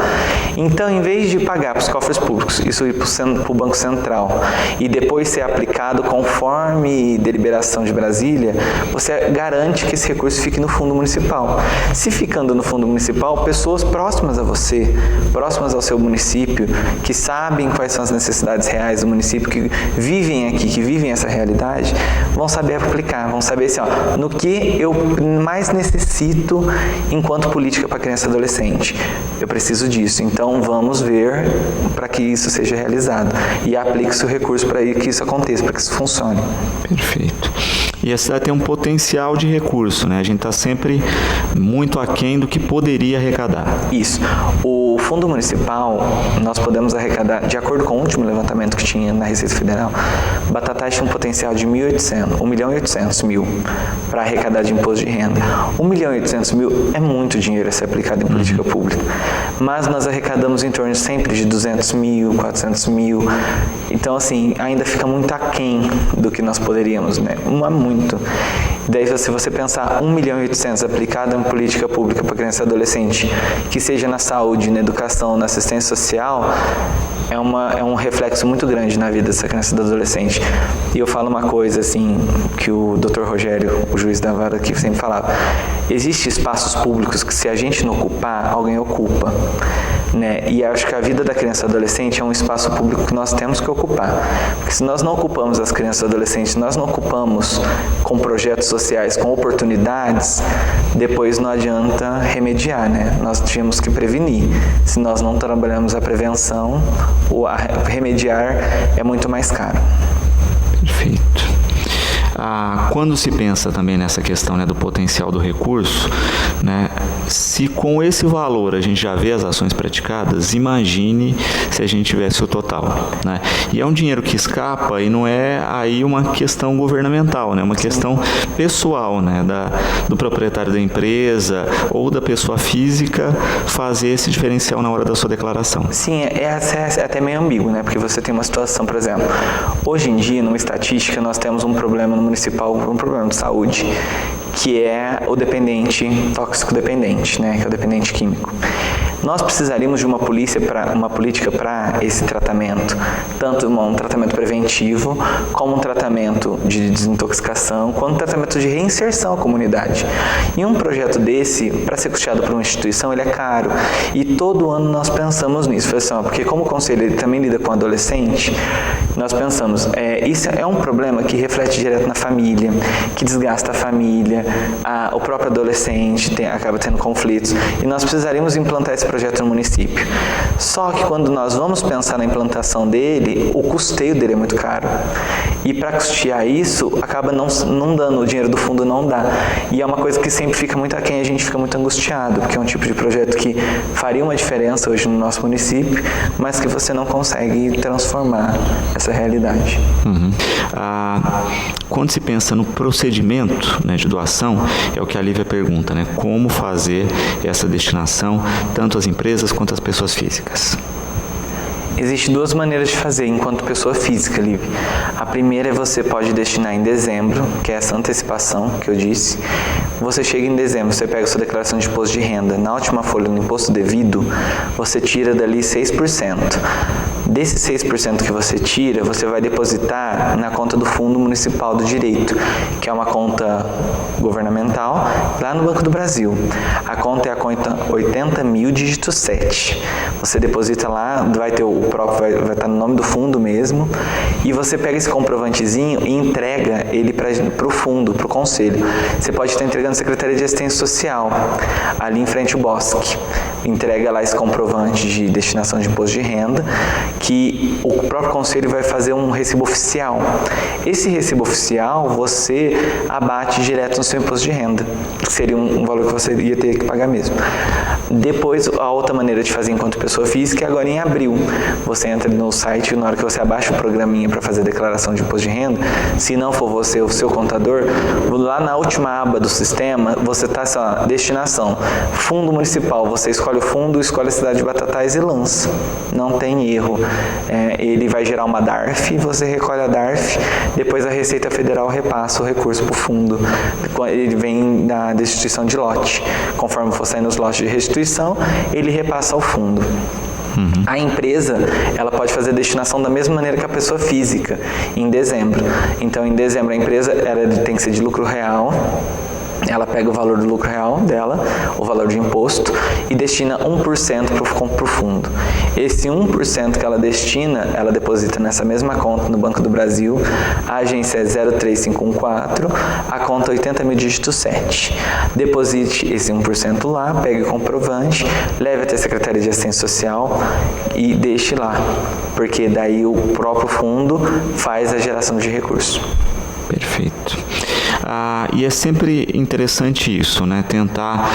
Então, em vez de pagar para os cofres públicos, isso ir para o Banco Central e depois ser aplicado conforme deliberação de Brasília, você garante que esse recurso fique no fundo municipal. Se ficando no fundo municipal, pessoas próximas a você, próximas ao seu município, que sabem quais são as necessidades reais do município, que vivem aqui, que vivem essa realidade, vão saber aplicar, vão saber assim, no que eu mais necessito enquanto política para criança e adolescente. Eu preciso disso, então vamos ver para que isso seja realizado e aplique-se o recurso para que isso aconteça, para que isso funcione. Perfeito. E a cidade tem um potencial de recurso, né? A gente está sempre muito aquém do que poderia arrecadar. Isso. O fundo municipal, nós podemos arrecadar, de acordo com o último levantamento que tinha na Receita Federal, Batatais tinha um potencial de 1.800.000 para arrecadar de imposto de renda. 1.800.000 é muito dinheiro a ser aplicado em política pública, mas nós arrecadamos em torno sempre de 200.000, 400.000. Então, assim, ainda fica muito aquém do que nós poderíamos, né? Não é muito. Daí, se você pensar 1.800.000 aplicado em política pública para criança e adolescente, que seja na saúde, na educação, na assistência social, é um reflexo muito grande na vida dessa criança e do adolescente. E eu falo uma coisa, assim, que o Dr. Rogério, o juiz da vara aqui, sempre falava: existem espaços públicos que, se a gente não ocupar, alguém ocupa. né? E acho que a vida da criança e adolescente é um espaço público que nós temos que ocupar. Porque se nós não ocupamos as crianças e adolescentes, nós não ocupamos com projetos sociais, com oportunidades, depois não adianta remediar, né? Nós tínhamos que prevenir. Se nós não trabalhamos a prevenção, remediar é muito mais caro. Perfeito. Quando se pensa também nessa questão, né, do potencial do recurso, né, se com esse valor a gente já vê as ações praticadas, imagine se a gente tivesse o total, né? E é um dinheiro que escapa e não é aí uma questão governamental, né, uma questão pessoal, né, do proprietário da empresa ou da pessoa física fazer esse diferencial na hora da sua declaração. Sim, é até meio ambíguo, né, porque você tem uma situação, por exemplo, hoje em dia, numa estatística, nós temos um problema no municipal, um problema de saúde, que é o dependente, tóxico dependente, né, que é o dependente químico. Nós precisaríamos de uma política para esse tratamento, tanto um tratamento preventivo, como um tratamento de desintoxicação, como um tratamento de reinserção à comunidade. E um projeto desse, para ser custeado por uma instituição, ele é caro. E todo ano nós pensamos nisso, porque como o Conselho ele também lida com adolescente, nós pensamos, isso é um problema que reflete direto na família, que desgasta a família, o próprio adolescente acaba tendo conflitos, e nós precisaríamos implantar esse projeto no município. Só que quando nós vamos pensar na implantação dele, o custeio dele é muito caro. E para custear isso, acaba não dando, o dinheiro do fundo não dá. E é uma coisa que sempre fica muito aquém, a gente fica muito angustiado, porque é um tipo de projeto que faria uma diferença hoje no nosso município, mas que você não consegue transformar essa realidade. Uhum. Quando se pensa no procedimento, né, de doação, é o que a Lívia pergunta, né? Como fazer essa destinação, tanto às empresas quanto às pessoas físicas? Existem duas maneiras de fazer enquanto pessoa física, Lívia. A primeira é você pode destinar em dezembro, que é essa antecipação que eu disse. Você chega em dezembro, você pega a sua declaração de imposto de renda, na última folha do imposto devido, você tira dali 6%. Desse 6% que você tira, você vai depositar na conta do Fundo Municipal do Direito, que é uma conta governamental, lá no Banco do Brasil. A conta é a conta 80.000 dígito 7. Você deposita lá, vai ter o próprio, vai estar no nome do fundo mesmo, e você pega esse comprovantezinho e entrega ele para o fundo, para o conselho. Você pode estar entregando na Secretaria de Assistência Social, ali em frente ao Bosque. Entrega lá esse comprovante de destinação de imposto de renda, que o próprio conselho vai fazer um recibo oficial. Esse recibo oficial você abate direto no seu imposto de renda, que seria um valor que você ia ter que pagar mesmo. Depois, a outra maneira de fazer enquanto pessoa física é agora em abril. Você entra no site e na hora que você abaixa o programinha para fazer a declaração de imposto de renda, se não for você ou o seu contador, lá na última aba do sistema, você está assim, ó, destinação, fundo municipal, você escolhe o fundo, escolhe a cidade de Batatais e lança. Não tem erro. Ele vai gerar uma DARF, você recolhe a DARF, depois a Receita Federal repassa o recurso para o fundo. Ele vem da destituição de lote. Conforme for saindo os lotes de restituição, ele repassa ao fundo. Uhum. A empresa, ela pode fazer a destinação da mesma maneira que a pessoa física, em dezembro. Então, em dezembro, a empresa ela tem que ser de lucro real. Ela pega o valor do lucro real dela, o valor de imposto, e destina 1% para o fundo. Esse 1% que ela destina, ela deposita nessa mesma conta no Banco do Brasil, a agência é 03514, a conta 80.000 dígito 7. Deposite esse 1% lá, pegue o comprovante, leve até a Secretaria de Assistência Social e deixe lá, porque daí o próprio fundo faz a geração de recursos. Perfeito. E é sempre interessante isso, né? Tentar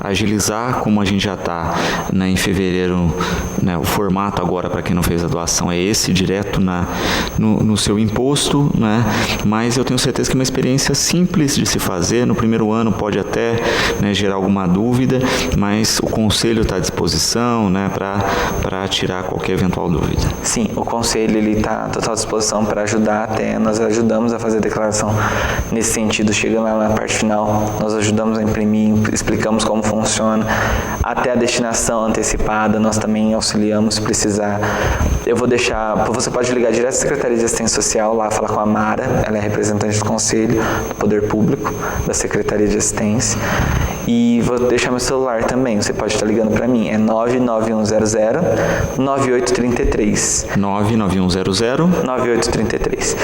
agilizar, como a gente já está, né, em fevereiro, né, o formato agora, para quem não fez a doação, é esse, direto no seu imposto, né? Mas eu tenho certeza que é uma experiência simples de se fazer. No primeiro ano pode até, né, gerar alguma dúvida, mas o conselho está à disposição, né, para tirar qualquer eventual dúvida. Sim, o conselho está à total disposição para ajudar, até nós ajudamos a fazer a declaração nesse sentido, chega lá na parte final, nós ajudamos a imprimir, explicamos como funciona, até a destinação antecipada, nós também auxiliamos se precisar. Eu vou deixar, você pode ligar direto à Secretaria de Assistência Social, lá falar com a Mara, ela é representante do Conselho, do Poder Público, da Secretaria de Assistência, E vou deixar meu celular também, você pode estar ligando para mim, é 99100-9833. 99100-9833.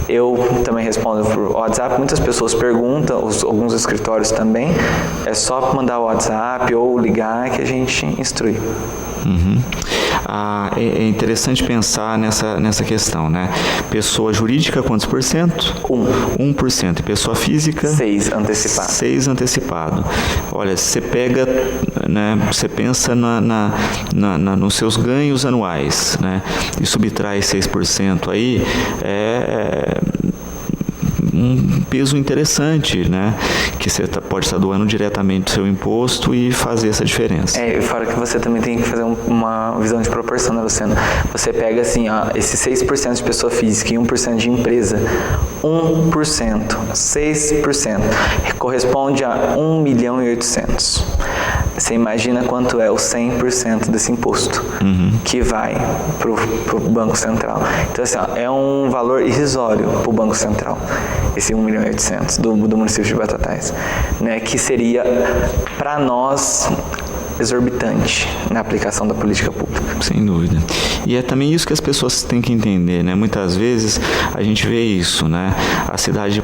Eu também respondo por WhatsApp, muitas pessoas perguntam, alguns escritórios também, é só mandar o WhatsApp ou ligar que a gente instrui. É interessante pensar nessa questão, né? Pessoa jurídica, quantos por cento? 1%. E pessoa física? 6 antecipado. 6 antecipado. Olha, você pega, né? Você pensa nos seus ganhos anuais, né? E subtrai 6% aí, um peso interessante, né? Que você pode estar doando diretamente do seu imposto e fazer essa diferença. Fora que você também tem que fazer uma visão de proporção, né, Luciano? Você pega assim, ó, esse 6% de pessoa física e 1% de empresa, 1%, 6%, corresponde a 1.800.000. Você imagina quanto é o 100% desse imposto que vai para o Banco Central. Então, assim, ó, é um valor irrisório para o Banco Central, esse 1.800.000 do município de Batatais, né, que seria, para nós, exorbitante na aplicação da política pública. Sem dúvida. E é também isso que as pessoas têm que entender, né? Muitas vezes a gente vê isso, né? As cidades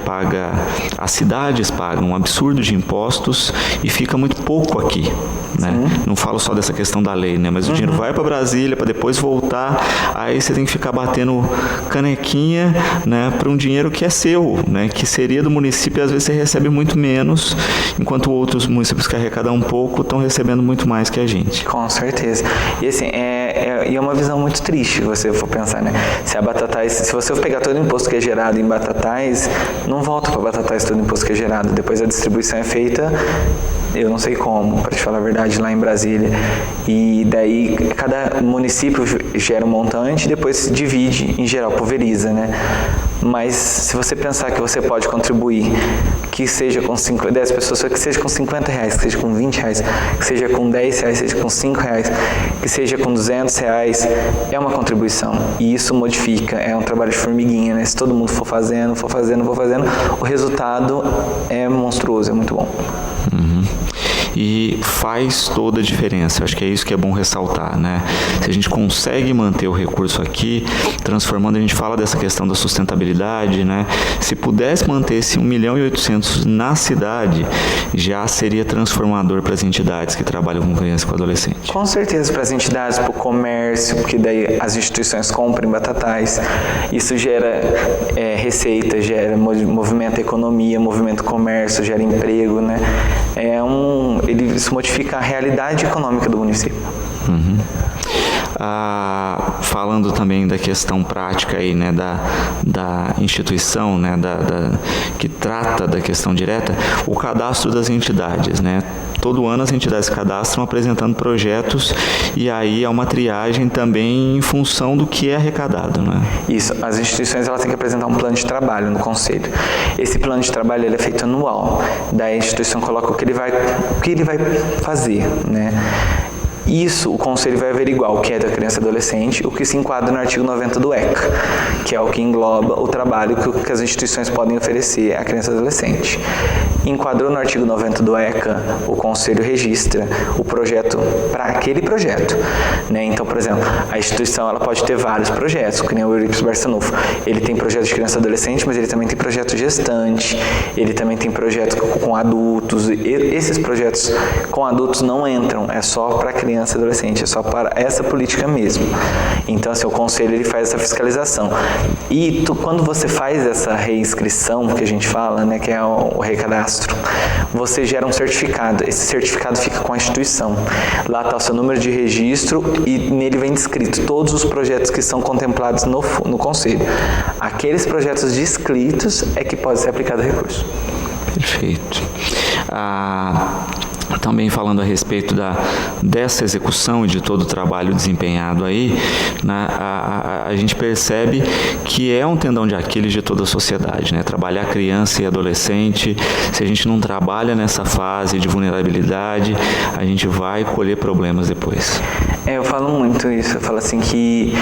pagam um absurdo de impostos e fica muito pouco aqui, né? Não falo só dessa questão da lei, né? Mas o dinheiro vai para Brasília para depois voltar, aí você tem que ficar batendo canequinha, né? Para um dinheiro que é seu, né? Que seria do município e às vezes você recebe muito menos, enquanto outros municípios que arrecadam um pouco estão recebendo muito mais que a gente. Com certeza. E assim, é uma visão muito triste, se você for pensar, né? Se você pegar todo o imposto que é gerado em Batatais, não volta para Batatais todo o imposto que é gerado. Depois a distribuição é feita, eu não sei como, para te falar a verdade, lá em Brasília. E daí cada município gera um montante e depois se divide, em geral, pulveriza, né? Mas se você pensar que você pode contribuir, que seja com 10 pessoas, que seja com R$50, que seja com R$20, que seja com R$10, que seja com R$5, que seja com R$200, é uma contribuição. E isso modifica, é um trabalho de formiguinha, né? Se todo mundo for fazendo, o resultado é monstruoso, é muito bom. E faz toda a diferença. Acho que é isso que é bom ressaltar, né? Se a gente consegue manter o recurso aqui, transformando, a gente fala dessa questão da sustentabilidade, né? Se pudesse manter esse 1.800.000 na cidade, já seria transformador para as entidades que trabalham com criança e com adolescente. Com certeza, para as entidades, para o comércio, porque daí as instituições compram Batatais, isso gera receita, gera movimento economia, movimento comércio, gera emprego, né? Isso modifica a realidade econômica do município. Falando também da questão prática aí, né, da instituição, né, que trata da questão direta, o cadastro das entidades, né? Todo ano as entidades cadastram apresentando projetos e aí é uma triagem também em função do que é arrecadado, né? Isso, as instituições elas têm que apresentar um plano de trabalho no conselho. Esse plano de trabalho ele é feito anual, daí a instituição coloca o que ele vai fazer, né? Isso, o Conselho vai averiguar o que é da criança e adolescente, o que se enquadra no artigo 90 do ECA, que é o que engloba o trabalho que as instituições podem oferecer à criança e adolescente. Enquadrou no artigo 90 do ECA, o Conselho registra o projeto para aquele projeto, né? Então, por exemplo, a instituição ela pode ter vários projetos, que nem o Eurípides Barçanufo. Ele tem projeto de criança e adolescente, mas ele também tem projeto gestante, ele também tem projeto com adultos. E esses projetos com adultos não entram, é só para criança e adolescente, é só para essa política mesmo. Então, assim, o conselho ele faz essa fiscalização. E quando você faz essa reinscrição, que a gente fala, né, que é o recadastro, você gera um certificado. Esse certificado fica com a instituição. Lá está o seu número de registro e nele vem descrito todos os projetos que são contemplados no conselho. Aqueles projetos descritos é que pode ser aplicado recurso. Perfeito. Também falando a respeito dessa execução e de todo o trabalho desempenhado aí, né, a gente percebe que é um tendão de Aquiles de toda a sociedade, né? Trabalhar criança e adolescente, se a gente não trabalha nessa fase de vulnerabilidade, a gente vai colher problemas depois. Eu falo muito isso, eu falo assim que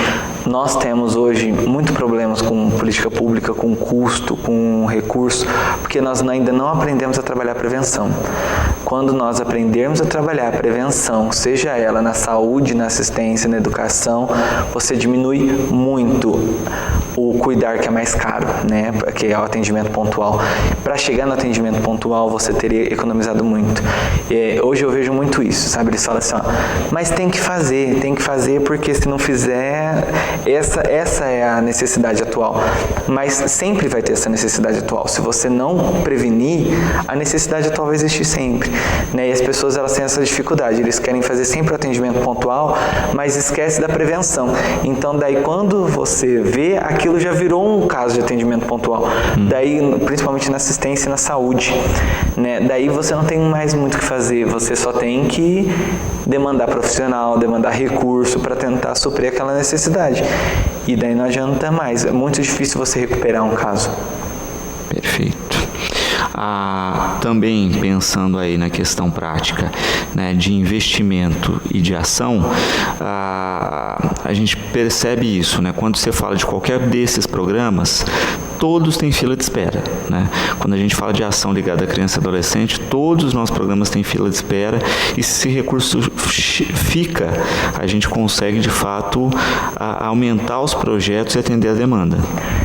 nós temos hoje muito problemas com política pública, com custo, com recurso, porque nós ainda não aprendemos a trabalhar a prevenção. Quando nós aprendermos a trabalhar a prevenção, seja ela na saúde, na assistência, na educação, você diminui muito o cuidar que é mais caro, né? Que é o atendimento pontual. Para chegar no atendimento pontual, você teria economizado muito. Hoje eu vejo muito isso, sabe? Eles falam assim, ó, mas tem que fazer porque se não fizer, essa é a necessidade atual. Mas sempre vai ter essa necessidade atual. Se você não prevenir, a necessidade atual vai existir sempre, né? E as pessoas, elas têm essa dificuldade, eles querem fazer sempre o atendimento pontual, mas esquece da prevenção. Então daí quando você vê, aquilo já virou um caso de atendimento pontual. Daí, principalmente na assistência e na saúde, né? Daí você não tem mais muito o que fazer, você só tem que demandar profissional, demandar recurso para tentar suprir aquela necessidade. E daí não adianta mais, é muito difícil você recuperar um caso. Perfeito. Também pensando aí na questão prática, né, de investimento e de ação, a gente percebe isso, né? Quando você fala de qualquer desses programas, todos têm fila de espera, né? Quando a gente fala de ação ligada à criança e adolescente, todos os nossos programas têm fila de espera, e se esse recurso fica, a gente consegue de fato aumentar os projetos e atender a demanda.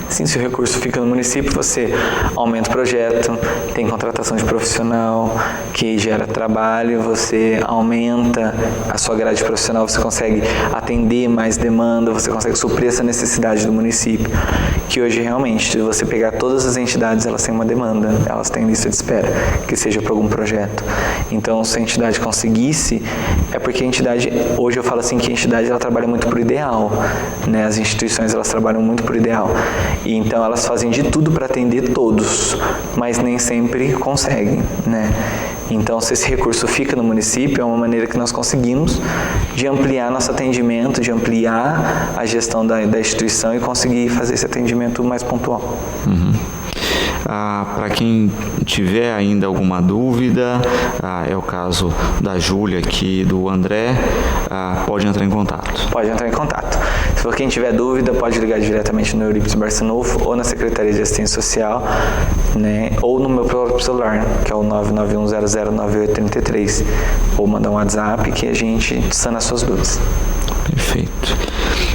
Sim, se o recurso fica no município, você aumenta o projeto, tem contratação de profissional que gera trabalho, você aumenta a sua grade profissional, você consegue atender mais demanda, você consegue suprir essa necessidade do município, que hoje realmente, se você pegar todas as entidades, elas têm uma demanda, elas têm lista de espera, que seja para algum projeto. Então, se a entidade conseguisse, é porque a entidade, hoje eu falo assim que a entidade ela trabalha muito por ideal, né? As instituições elas trabalham muito por ideal, e então elas fazem de tudo para atender todos, mas nem sempre conseguem, né? Então, se esse recurso fica no município, é uma maneira que nós conseguimos de ampliar nosso atendimento, de ampliar a gestão da instituição e conseguir fazer esse atendimento mais pontual. Uhum. Para quem tiver ainda alguma dúvida, é o caso da Júlia aqui, do André, pode entrar em contato. Pode entrar em contato. Se for quem tiver dúvida, pode ligar diretamente no Eurípides Barçanufo ou na Secretaria de Assistência Social, né? Ou no meu próprio celular, que é o 991009833, ou mandar um WhatsApp que a gente sana as suas dúvidas. Perfeito.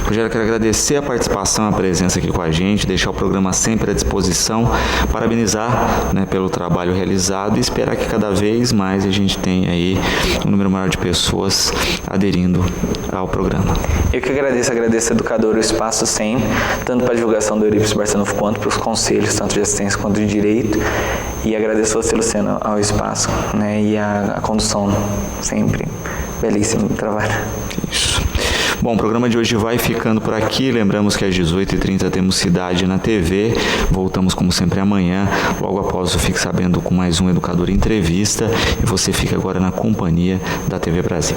Rogério, quero agradecer a participação, a presença aqui com a gente, deixar o programa sempre à disposição, parabenizar, né, pelo trabalho realizado e esperar que cada vez mais a gente tenha aí um número maior de pessoas aderindo ao programa. Eu que agradeço a Educadora o espaço sempre, tanto para a divulgação do Eurípides Barçanufo quanto para os conselhos, tanto de assistência quanto de direito, e agradeço a você, Luciano, ao espaço, né, e a condução sempre belíssimo trabalho. Isso. Bom, o programa de hoje vai ficando por aqui. Lembramos que às 18h30 temos Cidade na TV. Voltamos, como sempre, amanhã, logo após o Fique Sabendo, com mais um Educador Entrevista. E você fica agora na companhia da TV Brasil.